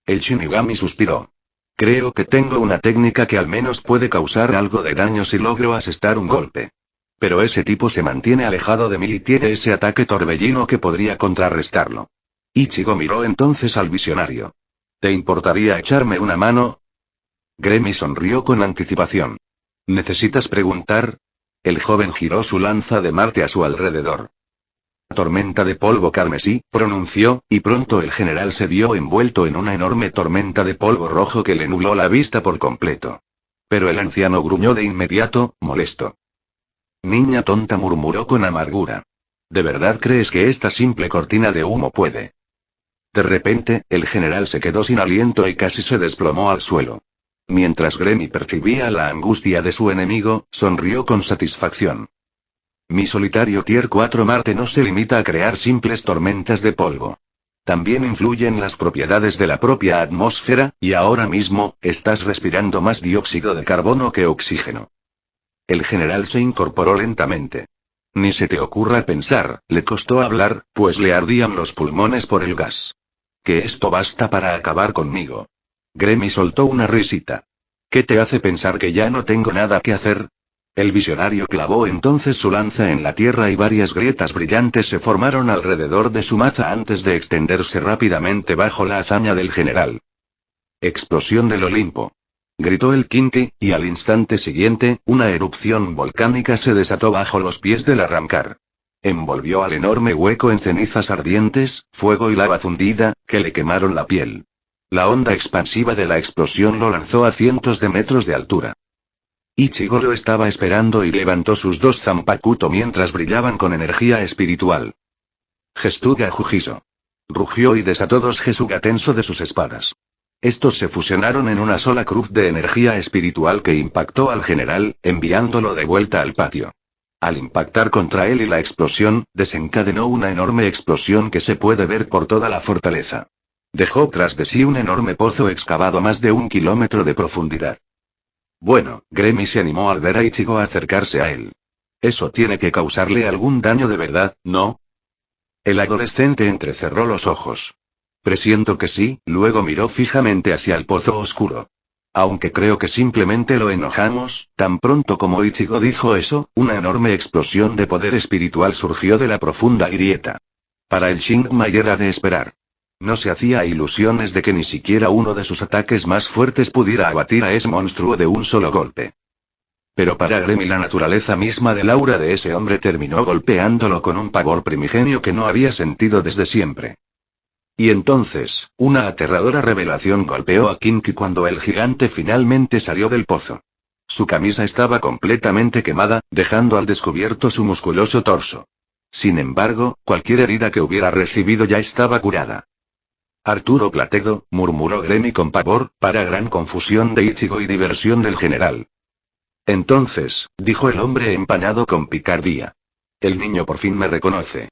El Shinigami suspiró. Creo que tengo una técnica que al menos puede causar algo de daño si logro asestar un golpe. Pero ese tipo se mantiene alejado de mí y tiene ese ataque torbellino que podría contrarrestarlo. Ichigo miró entonces al visionario. ¿Te importaría echarme una mano? Gremi sonrió con anticipación. ¿Necesitas preguntar? El joven giró su lanza de Marte a su alrededor. Tormenta de polvo carmesí, pronunció, y pronto el general se vio envuelto en una enorme tormenta de polvo rojo que le nubló la vista por completo. Pero el anciano gruñó de inmediato, molesto. Niña tonta, murmuró con amargura. ¿De verdad crees que esta simple cortina de humo puede? De repente, el general se quedó sin aliento y casi se desplomó al suelo. Mientras Gremi percibía la angustia de su enemigo, sonrió con satisfacción. Mi solitario Tier 4 Marte no se limita a crear simples tormentas de polvo. También influyen las propiedades de la propia atmósfera, y ahora mismo, estás respirando más dióxido de carbono que oxígeno. El general se incorporó lentamente. Ni se te ocurra pensar, le costó hablar, pues le ardían los pulmones por el gas. Que esto basta para acabar conmigo. Gremi soltó una risita. ¿Qué te hace pensar que ya no tengo nada que hacer? El visionario clavó entonces su lanza en la tierra y varias grietas brillantes se formaron alrededor de su maza antes de extenderse rápidamente bajo la hazaña del general. Explosión del Olimpo. Gritó el Kinki, y al instante siguiente, una erupción volcánica se desató bajo los pies del arrancar. Envolvió al enorme hueco en cenizas ardientes, fuego y lava fundida, que le quemaron la piel. La onda expansiva de la explosión lo lanzó a cientos de metros de altura. Ichigo lo estaba esperando y levantó sus dos Zanpakuto mientras brillaban con energía espiritual. Gestuga Jujiso. Rugió y desató dos Gesuga Tenso de sus espadas. Estos se fusionaron en una sola cruz de energía espiritual que impactó al general, enviándolo de vuelta al patio. Al impactar contra él y la explosión, desencadenó una enorme explosión que se puede ver por toda la fortaleza. Dejó tras de sí un enorme pozo excavado a más de 1 kilómetro de profundidad. Bueno, Gremi se animó al ver a Ichigo acercarse a él. Eso tiene que causarle algún daño de verdad, ¿no? El adolescente entrecerró los ojos. Presiento que sí, luego miró fijamente hacia el pozo oscuro. Aunque creo que simplemente lo enojamos, tan pronto como Ichigo dijo eso, una enorme explosión de poder espiritual surgió de la profunda grieta. Para el Shingmai era de esperar. No se hacía ilusiones de que ni siquiera uno de sus ataques más fuertes pudiera abatir a ese monstruo de un solo golpe. Pero para Gremi la naturaleza misma del aura de ese hombre terminó golpeándolo con un pavor primigenio que no había sentido desde siempre. Y entonces, una aterradora revelación golpeó a Kinki cuando el gigante finalmente salió del pozo. Su camisa estaba completamente quemada, dejando al descubierto su musculoso torso. Sin embargo, cualquier herida que hubiera recibido ya estaba curada. Arturo Platedo, murmuró Gremi con pavor, para gran confusión de Ichigo y diversión del general. Entonces, dijo el hombre empañado con picardía. El niño por fin me reconoce.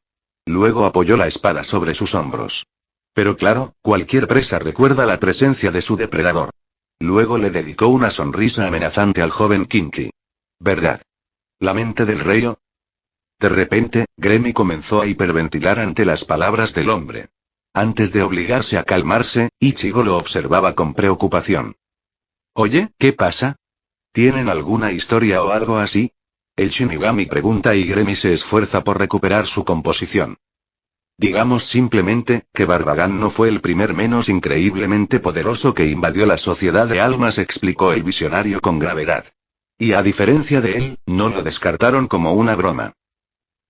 Luego apoyó la espada sobre sus hombros. Pero claro, cualquier presa recuerda la presencia de su depredador. Luego le dedicó una sonrisa amenazante al joven Kinki. ¿Verdad? ¿La mente del rey? De repente, Gremi comenzó a hiperventilar ante las palabras del hombre. Antes de obligarse a calmarse, Ichigo lo observaba con preocupación. Oye, ¿qué pasa? ¿Tienen alguna historia o algo así? El Shinigami pregunta y Gremi se esfuerza por recuperar su composición. Digamos simplemente, que Barbagán no fue el primer menos increíblemente poderoso que invadió la sociedad de almas, explicó el visionario con gravedad. Y a diferencia de él, no lo descartaron como una broma.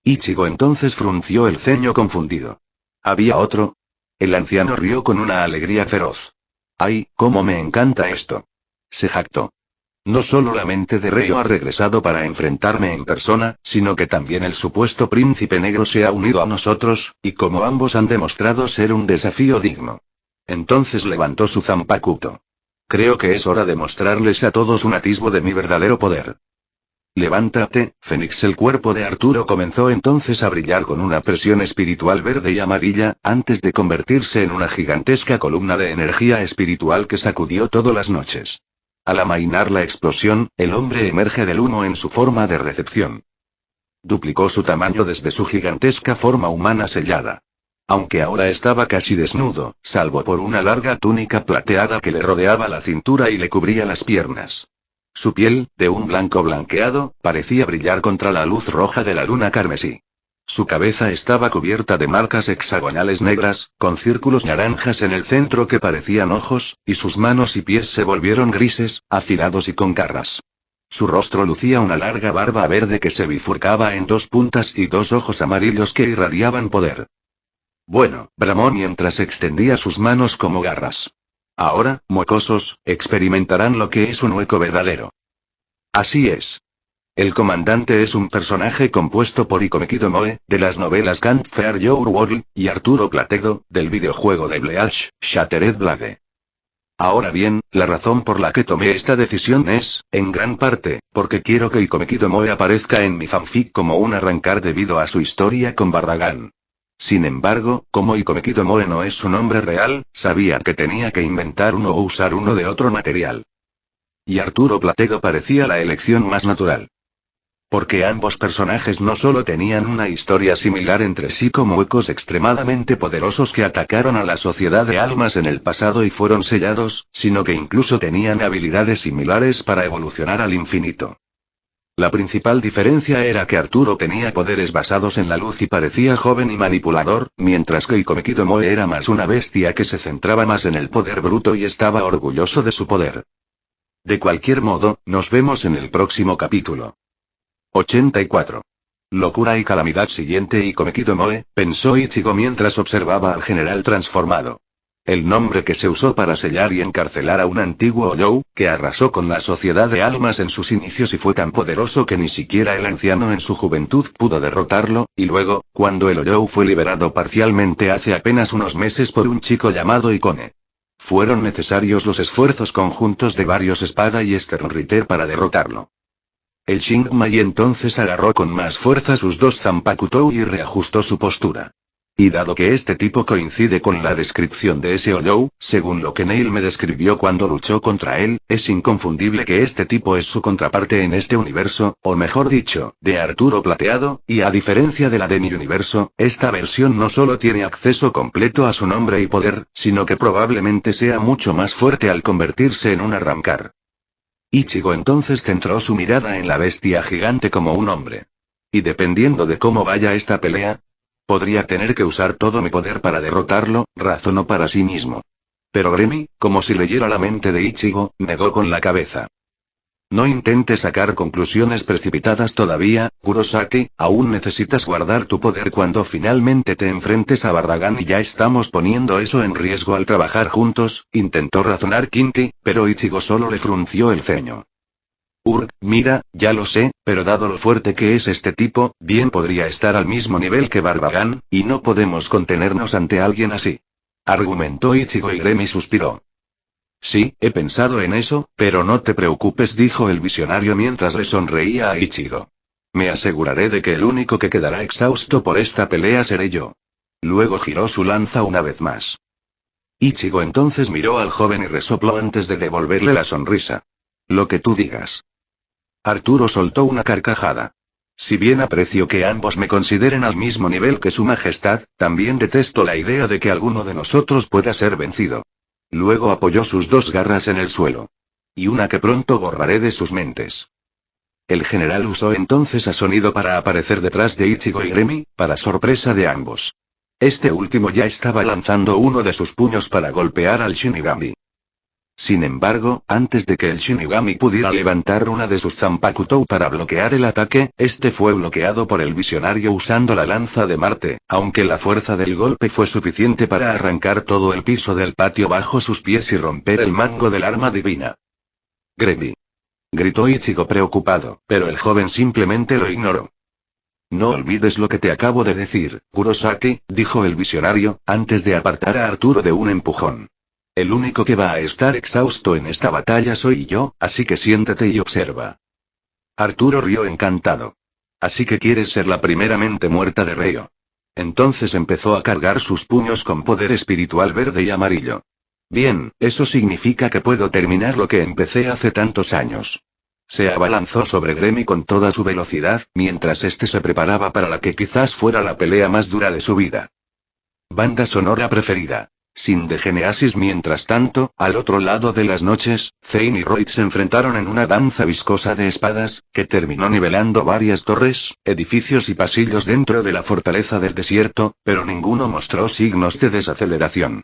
Ichigo entonces frunció el ceño confundido. ¿Había otro? El anciano rió con una alegría feroz. ¡Ay, cómo me encanta esto! Se jactó. No solo la mente de Ryo ha regresado para enfrentarme en persona, sino que también el supuesto príncipe negro se ha unido a nosotros, y como ambos han demostrado ser un desafío digno. Entonces levantó su Zanpakuto. Creo que es hora de mostrarles a todos un atisbo de mi verdadero poder. Levántate, Fénix. El cuerpo de Arturo comenzó entonces a brillar con una presión espiritual verde y amarilla, antes de convertirse en una gigantesca columna de energía espiritual que sacudió todas las noches. Al amainar la explosión, el hombre emerge del humo en su forma de recepción. Duplicó su tamaño desde su gigantesca forma humana sellada. Aunque ahora estaba casi desnudo, salvo por una larga túnica plateada que le rodeaba la cintura y le cubría las piernas. Su piel, de un blanco blanqueado, parecía brillar contra la luz roja de la luna carmesí. Su cabeza estaba cubierta de marcas hexagonales negras, con círculos naranjas en el centro que parecían ojos, y sus manos y pies se volvieron grises, afilados y con garras. Su rostro lucía una larga barba verde que se bifurcaba en dos puntas y dos ojos amarillos que irradiaban poder. Bueno, bramó mientras extendía sus manos como garras. Ahora, mocosos, experimentarán lo que es un hueco verdadero. Así es. El comandante es un personaje compuesto por Ikome Kidomoe, de las novelas Campfire Your World, y Arturo Platedo, del videojuego de Bleach, Shattered Blade. Ahora bien, la razón por la que tomé esta decisión es, en gran parte, porque quiero que Ikome Kidomoe aparezca en mi fanfic como un arrancar debido a su historia con Barbagán. Sin embargo, como Ikome Kidomoe no es su nombre real, sabía que tenía que inventar uno o usar uno de otro material. Y Arturo Platedo parecía la elección más natural. Porque ambos personajes no solo tenían una historia similar entre sí como huecos extremadamente poderosos que atacaron a la sociedad de almas en el pasado y fueron sellados, sino que incluso tenían habilidades similares para evolucionar al infinito. La principal diferencia era que Arturo tenía poderes basados en la luz y parecía joven y manipulador, mientras que Ikome Kidomoe era más una bestia que se centraba más en el poder bruto y estaba orgulloso de su poder. De cualquier modo, nos vemos en el próximo capítulo. 84. Locura y calamidad. Siguiente Ikome Kidomoe, pensó Ichigo mientras observaba al general transformado. El nombre que se usó para sellar y encarcelar a un antiguo Oyou, que arrasó con la sociedad de almas en sus inicios y fue tan poderoso que ni siquiera el anciano en su juventud pudo derrotarlo, y luego, cuando el Oyou fue liberado parcialmente hace apenas unos meses por un chico llamado Ikone. Fueron necesarios los esfuerzos conjuntos de varios espada y Sternritter para derrotarlo. El Shingmai entonces agarró con más fuerza sus dos Zanpakutou y reajustó su postura. Y dado que este tipo coincide con la descripción de ese Oyou, según lo que Neil me describió cuando luchó contra él, es inconfundible que este tipo es su contraparte en este universo, o mejor dicho, de Arturo Plateado, y a diferencia de la de mi universo, esta versión no solo tiene acceso completo a su nombre y poder, sino que probablemente sea mucho más fuerte al convertirse en un arrancar. Ichigo entonces centró su mirada en la bestia gigante como un hombre. Y dependiendo de cómo vaya esta pelea, podría tener que usar todo mi poder para derrotarlo, razonó para sí mismo. Pero Gremi, como si leyera la mente de Ichigo, negó con la cabeza. No intentes sacar conclusiones precipitadas todavía, Kurosaki, aún necesitas guardar tu poder cuando finalmente te enfrentes a Barbagán y ya estamos poniendo eso en riesgo al trabajar juntos, intentó razonar Kinki, pero Ichigo solo le frunció el ceño. Mira, ya lo sé, pero dado lo fuerte que es este tipo, bien podría estar al mismo nivel que Barbagán, y no podemos contenernos ante alguien así. Argumentó Ichigo y Gremi suspiró. Sí, he pensado en eso, pero no te preocupes, dijo el visionario mientras le sonreía a Ichigo. Me aseguraré de que el único que quedará exhausto por esta pelea seré yo. Luego giró su lanza una vez más. Ichigo entonces miró al joven y resopló antes de devolverle la sonrisa. Lo que tú digas. Arturo soltó una carcajada. Si bien aprecio que ambos me consideren al mismo nivel que su majestad, también detesto la idea de que alguno de nosotros pueda ser vencido. Luego apoyó sus dos garras en el suelo. Y una que pronto borraré de sus mentes. El general usó entonces a sonido para aparecer detrás de Ichigo y Gremi, para sorpresa de ambos. Este último ya estaba lanzando uno de sus puños para golpear al Shinigami. Sin embargo, antes de que el Shinigami pudiera levantar una de sus Zanpakutou para bloquear el ataque, este fue bloqueado por el visionario usando la lanza de Marte, aunque la fuerza del golpe fue suficiente para arrancar todo el piso del patio bajo sus pies y romper el mango del arma divina. Gremi. Gritó Ichigo preocupado, pero el joven simplemente lo ignoró. No olvides lo que te acabo de decir, Kurosaki, dijo el visionario, antes de apartar a Arturo de un empujón. El único que va a estar exhausto en esta batalla soy yo, así que siéntate y observa. Arturo rió encantado. Así que quieres ser la primeramente muerta de Ryo. Entonces empezó a cargar sus puños con poder espiritual verde y amarillo. Bien, eso significa que puedo terminar lo que empecé hace tantos años. Se abalanzó sobre Gremi con toda su velocidad, mientras este se preparaba para la que quizás fuera la pelea más dura de su vida. Banda sonora preferida. Sin Degenesis. Mientras tanto, al otro lado de las noches, Zane y Royd se enfrentaron en una danza viscosa de espadas, que terminó nivelando varias torres, edificios y pasillos dentro de la fortaleza del desierto, pero ninguno mostró signos de desaceleración.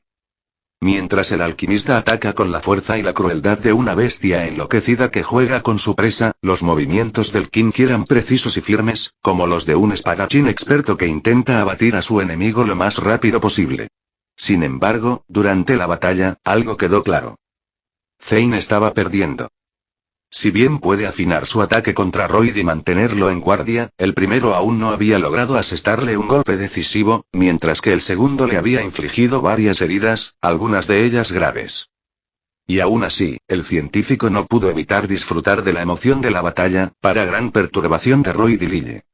Mientras el alquimista ataca con la fuerza y la crueldad de una bestia enloquecida que juega con su presa, los movimientos del Kinki eran precisos y firmes, como los de un espadachín experto que intenta abatir a su enemigo lo más rápido posible. Sin embargo, durante la batalla, algo quedó claro. Zane estaba perdiendo. Si bien puede afinar su ataque contra Royd y mantenerlo en guardia, el primero aún no había logrado asestarle un golpe decisivo, mientras que el segundo le había infligido varias heridas, algunas de ellas graves. Y aún así, el científico no pudo evitar disfrutar de la emoción de la batalla, para gran perturbación de Royd y Lille.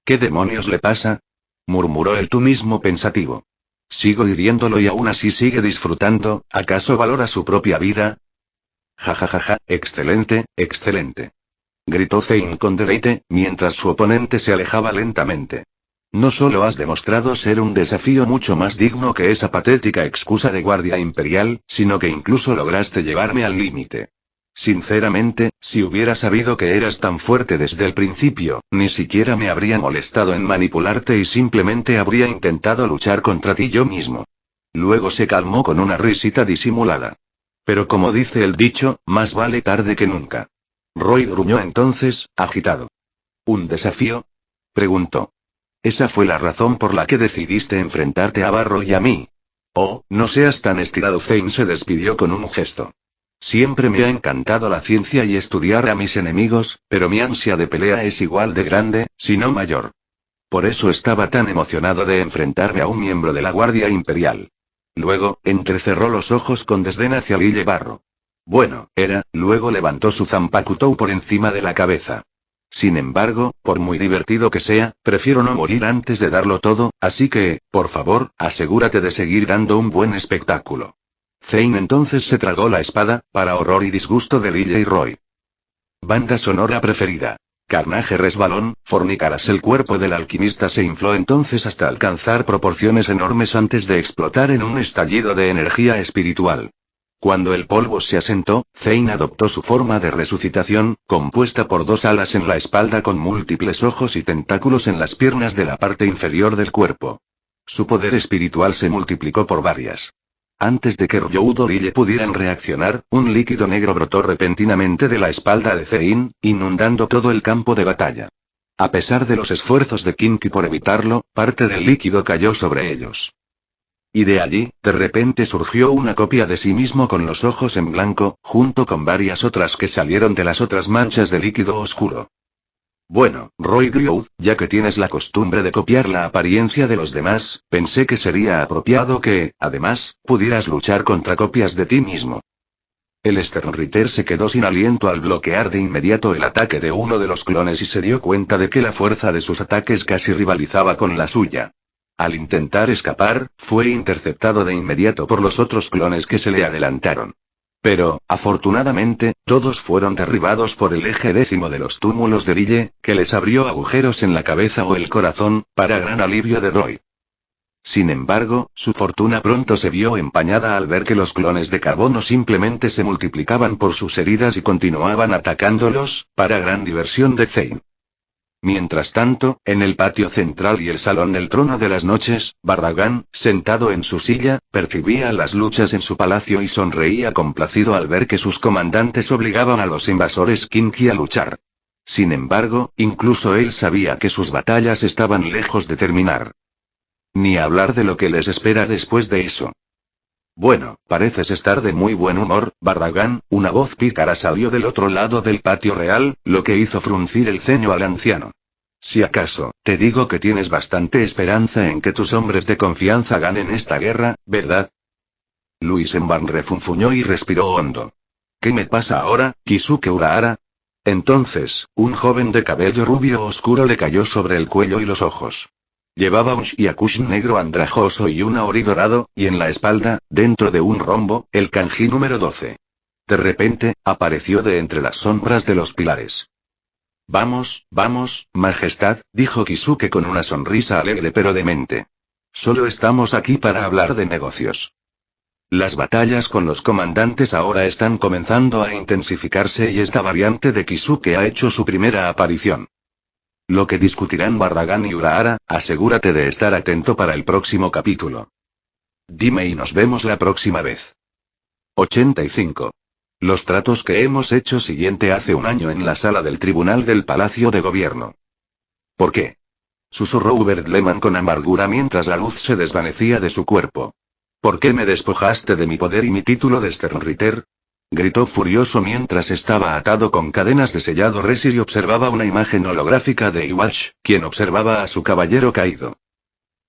¿Qué demonios le pasa?, murmuró el tú mismo pensativo. Sigo hiriéndolo y aún así sigue disfrutando, ¿acaso valora su propia vida? Jajajaja, excelente, excelente. Gritó Zane con deleite, mientras su oponente se alejaba lentamente. No solo has demostrado ser un desafío mucho más digno que esa patética excusa de guardia imperial, sino que incluso lograste llevarme al límite. Sinceramente, si hubiera sabido que eras tan fuerte desde el principio, ni siquiera me habría molestado en manipularte y simplemente habría intentado luchar contra ti yo mismo. Luego se calmó con una risita disimulada. Pero como dice el dicho, más vale tarde que nunca. Roy gruñó entonces, agitado. ¿Un desafío?, preguntó. ¿Esa fue la razón por la que decidiste enfrentarte a Barro y a mí? Oh, no seas tan estirado. Zane se despidió con un gesto. Siempre me ha encantado la ciencia y estudiar a mis enemigos, pero mi ansia de pelea es igual de grande, si no mayor. Por eso estaba tan emocionado de enfrentarme a un miembro de la Guardia Imperial. Luego, entrecerró los ojos con desdén hacia Lille Barro. Bueno, luego levantó su Zanpakutou por encima de la cabeza. Sin embargo, por muy divertido que sea, prefiero no morir antes de darlo todo, así que, por favor, asegúrate de seguir dando un buen espectáculo. Zane entonces se tragó la espada, para horror y disgusto de Lille y Roy. Banda sonora preferida. Carnage resbalón, fornicaras. El cuerpo del alquimista se infló entonces hasta alcanzar proporciones enormes antes de explotar en un estallido de energía espiritual. Cuando el polvo se asentó, Zane adoptó su forma de resucitación, compuesta por dos alas en la espalda con múltiples ojos y tentáculos en las piernas de la parte inferior del cuerpo. Su poder espiritual se multiplicó por varias. Antes de que Ryoudo y Lille pudieran reaccionar, un líquido negro brotó repentinamente de la espalda de Zane, inundando todo el campo de batalla. A pesar de los esfuerzos de Kinki por evitarlo, parte del líquido cayó sobre ellos. Y de allí, de repente surgió una copia de sí mismo con los ojos en blanco, junto con varias otras que salieron de las otras manchas de líquido oscuro. Bueno, Roy Griou, ya que tienes la costumbre de copiar la apariencia de los demás, pensé que sería apropiado que, además, pudieras luchar contra copias de ti mismo. El Sternritter se quedó sin aliento al bloquear de inmediato el ataque de uno de los clones y se dio cuenta de que la fuerza de sus ataques casi rivalizaba con la suya. Al intentar escapar, fue interceptado de inmediato por los otros clones que se le adelantaron. Pero, afortunadamente, todos fueron derribados por el eje décimo de los túmulos de Lille, que les abrió agujeros en la cabeza o el corazón, para gran alivio de Roy. Sin embargo, su fortuna pronto se vio empañada al ver que los clones de carbono simplemente se multiplicaban por sus heridas y continuaban atacándolos, para gran diversión de Zane. Mientras tanto, en el patio central y el salón del trono de las noches, Barragán, sentado en su silla, percibía las luchas en su palacio y sonreía complacido al ver que sus comandantes obligaban a los invasores Kinki a luchar. Sin embargo, incluso él sabía que sus batallas estaban lejos de terminar. Ni hablar de lo que les espera después de eso. Bueno, pareces estar de muy buen humor, Barragán. Una voz pícara salió del otro lado del patio real, lo que hizo fruncir el ceño al anciano. Si acaso, te digo que tienes bastante esperanza en que tus hombres de confianza ganen esta guerra, ¿verdad? Luisenban refunfuñó y respiró hondo. ¿Qué me pasa ahora, Kisuke Urahara? Entonces, un joven de cabello rubio oscuro le cayó sobre el cuello y los ojos. Llevaba un shiakushi negro andrajoso y un ori dorado, y en la espalda, dentro de un rombo, el kanji número 12. De repente, apareció de entre las sombras de los pilares. Vamos, majestad, dijo Kisuke con una sonrisa alegre pero demente. Solo estamos aquí para hablar de negocios. Las batallas con los comandantes ahora están comenzando a intensificarse y esta variante de Kisuke ha hecho su primera aparición. Lo que discutirán Barragán y Urahara, asegúrate de estar atento para el próximo capítulo. Dime y nos vemos la próxima vez. 85. Los tratos que hemos hecho siguiente hace un año en la sala del tribunal del Palacio de Gobierno. ¿Por qué? Susurró Hubert Lehmann con amargura mientras la luz se desvanecía de su cuerpo. ¿Por qué me despojaste de mi poder y mi título de Sternritter? Gritó furioso mientras estaba atado con cadenas de sellado Resir y observaba una imagen holográfica de Iwatch, quien observaba a su caballero caído.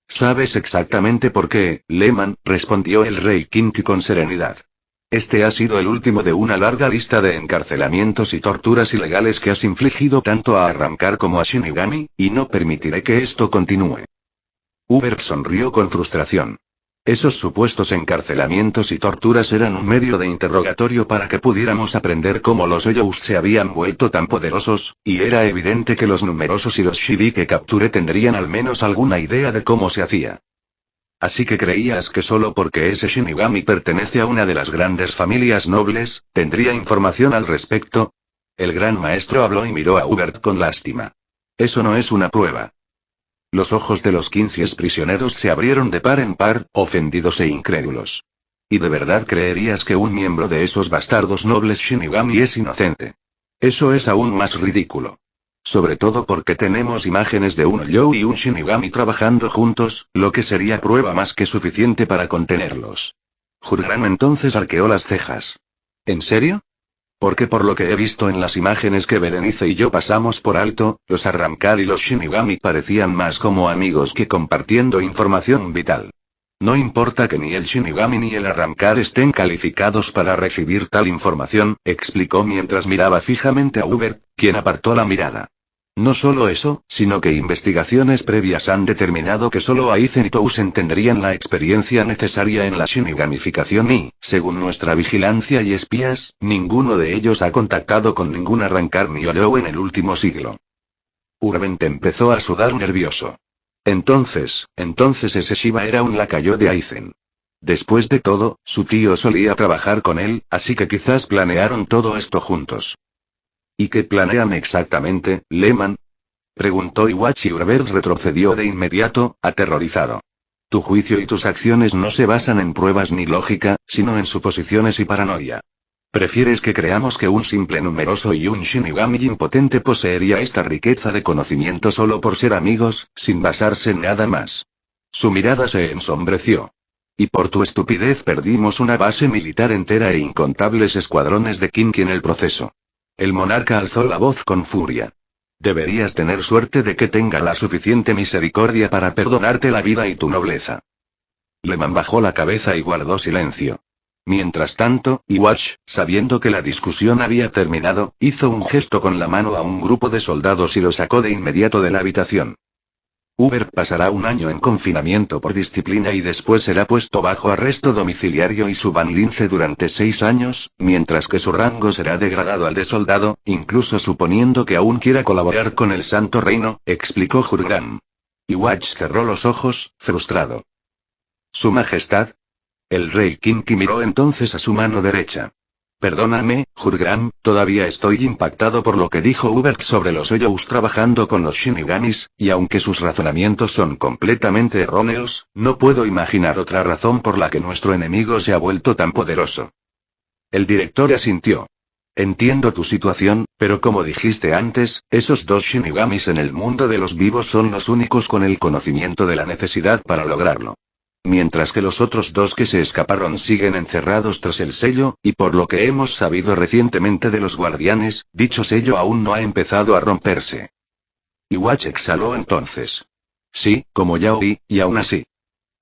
¿Sabes exactamente por qué, Lehmann?, respondió el rey Kinki con serenidad. Este ha sido el último de una larga lista de encarcelamientos y torturas ilegales que has infligido tanto a Arrancar como a Shinigami, y no permitiré que esto continúe. Hubert sonrió con frustración. Esos supuestos encarcelamientos y torturas eran un medio de interrogatorio para que pudiéramos aprender cómo los Oyous se habían vuelto tan poderosos, y era evidente que los numerosos y los Shibi que capturé tendrían al menos alguna idea de cómo se hacía. Así que creías que solo porque ese Shinigami pertenece a una de las grandes familias nobles, tendría información al respecto. El gran maestro habló y miró a Hubert con lástima. Eso no es una prueba. Los ojos de los 15 prisioneros se abrieron de par en par, ofendidos e incrédulos. ¿Y de verdad creerías que un miembro de esos bastardos nobles Shinigami es inocente? Eso es aún más ridículo. Sobre todo porque tenemos imágenes de un Oyou y un Shinigami trabajando juntos, lo que sería prueba más que suficiente para contenerlos. Jurgran entonces arqueó las cejas. ¿En serio? Porque por lo que he visto en las imágenes que Berenice y yo pasamos por alto, los Arrancar y los Shinigami parecían más como amigos que compartiendo información vital. No importa que ni el Shinigami ni el Arrancar estén calificados para recibir tal información, explicó mientras miraba fijamente a Hubert, quien apartó la mirada. No solo eso, sino que investigaciones previas han determinado que solo Aizen y Tousen tendrían la experiencia necesaria en la Shinigamificación y, según nuestra vigilancia y espías, ninguno de ellos ha contactado con ningún Arrancar ni Oyou en el último siglo. Urbent empezó a sudar nervioso. Entonces ese Shiba era un lacayo de Aizen. Después de todo, su tío solía trabajar con él, así que quizás planearon todo esto juntos. ¿Y qué planean exactamente, Lehmann? Preguntó Iwachi. Hubert retrocedió de inmediato, aterrorizado. Tu juicio y tus acciones no se basan en pruebas ni lógica, sino en suposiciones y paranoia. ¿Prefieres que creamos que un simple numeroso y un Shinigami impotente poseería esta riqueza de conocimiento solo por ser amigos, sin basarse en nada más? Su mirada se ensombreció. Y por tu estupidez perdimos una base militar entera e incontables escuadrones de Kinki en el proceso. El monarca alzó la voz con furia. Deberías tener suerte de que tenga la suficiente misericordia para perdonarte la vida y tu nobleza. Lehmann bajó la cabeza y guardó silencio. Mientras tanto, Iwatch, sabiendo que la discusión había terminado, hizo un gesto con la mano a un grupo de soldados y lo sacó de inmediato de la habitación. Hubert pasará un año en confinamiento por disciplina y después será puesto bajo arresto domiciliario y su banlince durante 6 años, mientras que su rango será degradado al de soldado, incluso suponiendo que aún quiera colaborar con el Santo Reino, explicó Jurgran. Iwatch cerró los ojos, frustrado. ¿Su Majestad? El rey Kinki miró entonces a su mano derecha. Perdóname, Hurgram, todavía estoy impactado por lo que dijo Hubert sobre los Hoyous trabajando con los Shinigamis, y aunque sus razonamientos son completamente erróneos, no puedo imaginar otra razón por la que nuestro enemigo se ha vuelto tan poderoso. El director asintió. Entiendo tu situación, pero como dijiste antes, esos dos Shinigamis en el mundo de los vivos son los únicos con el conocimiento de la necesidad para lograrlo. Mientras que los otros dos que se escaparon siguen encerrados tras el sello, y por lo que hemos sabido recientemente de los guardianes, dicho sello aún no ha empezado a romperse. Iwatch exhaló entonces. Sí, como ya oí, y aún así.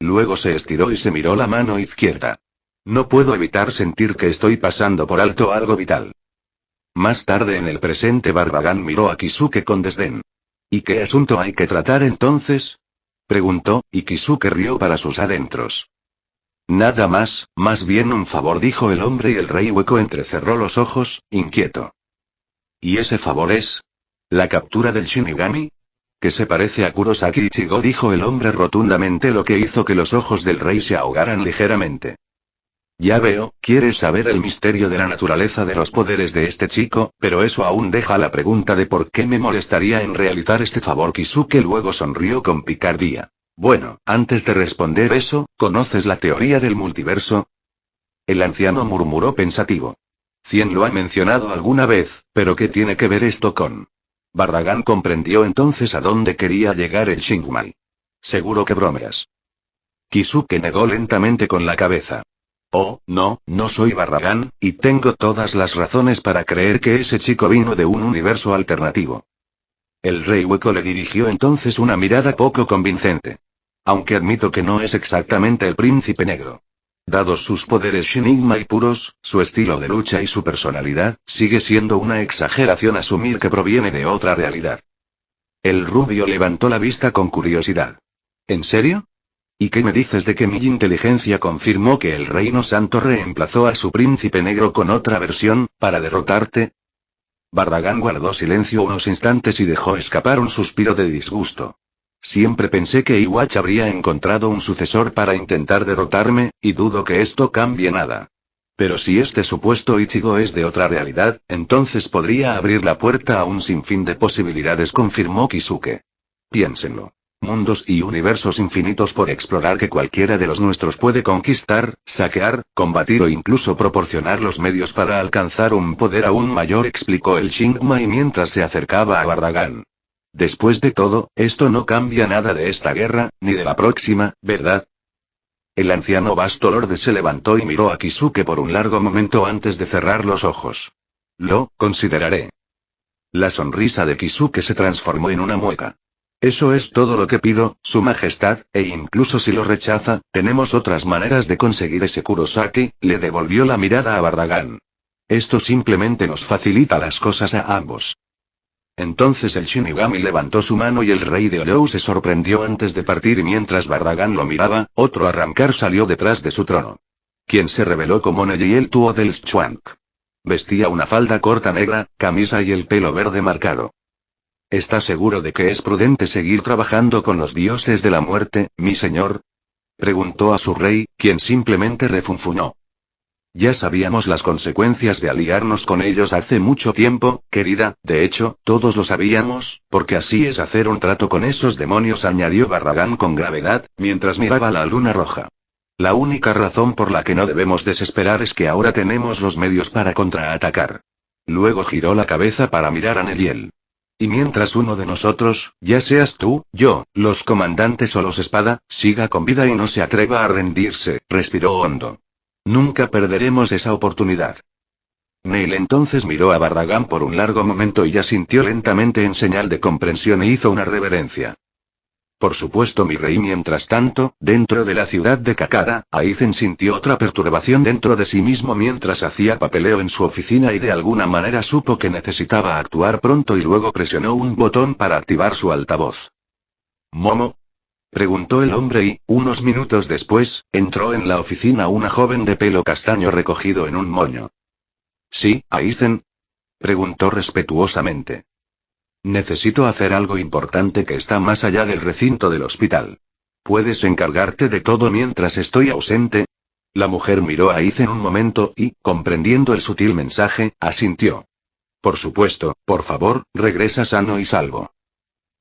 Luego se estiró y se miró la mano izquierda. No puedo evitar sentir que estoy pasando por alto algo vital. Más tarde en el presente Barbagan miró a Kisuke con desdén. ¿Y qué asunto hay que tratar entonces? Preguntó, y Kisuke rió para sus adentros. Nada más bien un favor, dijo el hombre, y el rey hueco entrecerró los ojos, inquieto. ¿Y ese favor es? ¿La captura del Shinigami? Que se parece a Kurosaki Ichigo, dijo el hombre rotundamente, lo que hizo que los ojos del rey se ahogaran ligeramente. Ya veo, quieres saber el misterio de la naturaleza de los poderes de este chico, pero eso aún deja la pregunta de por qué me molestaría en realizar este favor. Kisuke luego sonrió con picardía. Bueno, antes de responder eso, ¿conoces la teoría del multiverso? El anciano murmuró pensativo. Cien lo ha mencionado alguna vez, pero ¿qué tiene que ver esto con? Barragan comprendió entonces a dónde quería llegar el Shingmai. Seguro que bromeas. Kisuke negó lentamente con la cabeza. Oh, no soy Barragan, y tengo todas las razones para creer que ese chico vino de un universo alternativo. El rey hueco le dirigió entonces una mirada poco convincente. Aunque admito que no es exactamente el príncipe negro. Dados sus poderes Shinigami puros, su estilo de lucha y su personalidad, sigue siendo una exageración asumir que proviene de otra realidad. El rubio levantó la vista con curiosidad. ¿En serio? ¿Y qué me dices de que mi inteligencia confirmó que el Reino Santo reemplazó a su príncipe negro con otra versión, para derrotarte? Barragan guardó silencio unos instantes y dejó escapar un suspiro de disgusto. Siempre pensé que Iwatch habría encontrado un sucesor para intentar derrotarme, y dudo que esto cambie nada. Pero si este supuesto Ichigo es de otra realidad, entonces podría abrir la puerta a un sinfín de posibilidades, confirmó Kisuke. Piénsenlo. Mundos y universos infinitos por explorar que cualquiera de los nuestros puede conquistar, saquear, combatir o incluso proporcionar los medios para alcanzar un poder aún mayor, explicó el Shingmai mientras se acercaba a Barragan. Después de todo, esto no cambia nada de esta guerra, ni de la próxima, ¿verdad? El anciano Vasto Lorde se levantó y miró a Kisuke por un largo momento antes de cerrar los ojos. Lo consideraré. La sonrisa de Kisuke se transformó en una mueca. Eso es todo lo que pido, Su Majestad, e incluso si lo rechaza, tenemos otras maneras de conseguir ese Kurosaki, le devolvió la mirada a Barragan. Esto simplemente nos facilita las cosas a ambos. Entonces el Shinigami levantó su mano y el rey de Hoyou se sorprendió antes de partir, y mientras Barragan lo miraba, otro arrancar salió detrás de su trono. Quien se reveló como Nejiel Tuo del Schwank. Vestía una falda corta negra, camisa y el pelo verde marcado. ¿Está seguro de que es prudente seguir trabajando con los dioses de la muerte, mi señor? Preguntó a su rey, quien simplemente refunfuñó. Ya sabíamos las consecuencias de aliarnos con ellos hace mucho tiempo, querida, de hecho, todos lo sabíamos, porque así es hacer un trato con esos demonios, añadió Barragan con gravedad, mientras miraba la luna roja. La única razón por la que no debemos desesperar es que ahora tenemos los medios para contraatacar. Luego giró la cabeza para mirar a Nejiel. Y mientras uno de nosotros, ya seas tú, yo, los comandantes o los espada, siga con vida y no se atreva a rendirse, respiró hondo. Nunca perderemos esa oportunidad. Neil entonces miró a Barragan por un largo momento y asintió lentamente en señal de comprensión e hizo una reverencia. Por supuesto, mi rey. Mientras tanto, dentro de la ciudad de Kakara, Aizen sintió otra perturbación dentro de sí mismo mientras hacía papeleo en su oficina y de alguna manera supo que necesitaba actuar pronto y luego presionó un botón para activar su altavoz. ¿Momo? Preguntó el hombre y, unos minutos después, entró en la oficina una joven de pelo castaño recogido en un moño. ¿Sí, Aizen? Preguntó respetuosamente. Necesito hacer algo importante que está más allá del recinto del hospital. ¿Puedes encargarte de todo mientras estoy ausente? La mujer miró a Aizen un momento y, comprendiendo el sutil mensaje, asintió. Por supuesto, por favor, regresa sano y salvo.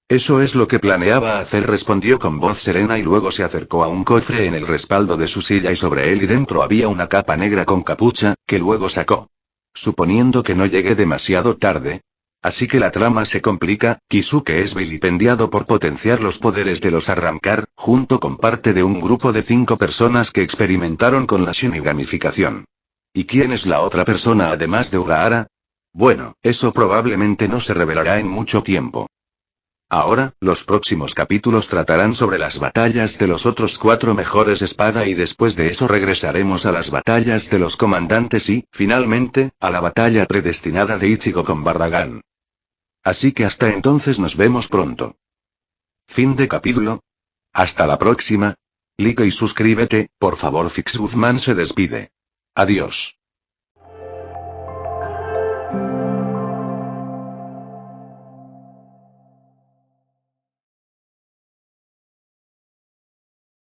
Eso es lo que planeaba hacer, respondió con voz serena y luego se acercó a un cofre en el respaldo de su silla y sobre él y dentro había una capa negra con capucha, que luego sacó. Suponiendo que no llegué demasiado tarde. Así que la trama se complica, Kisuke es vilipendiado por potenciar los poderes de los Arrancar, junto con parte de un grupo de 5 personas que experimentaron con la shinigamificación. ¿Y quién es la otra persona además de Urahara? Bueno, eso probablemente no se revelará en mucho tiempo. Ahora, los próximos capítulos tratarán sobre las batallas de los otros 4 mejores espada y después de eso regresaremos a las batallas de los comandantes y, finalmente, a la batalla predestinada de Ichigo con Barragán. Así que hasta entonces nos vemos pronto. Fin de capítulo. Hasta la próxima. Like y suscríbete, por favor. Fix Guzmán se despide. Adiós.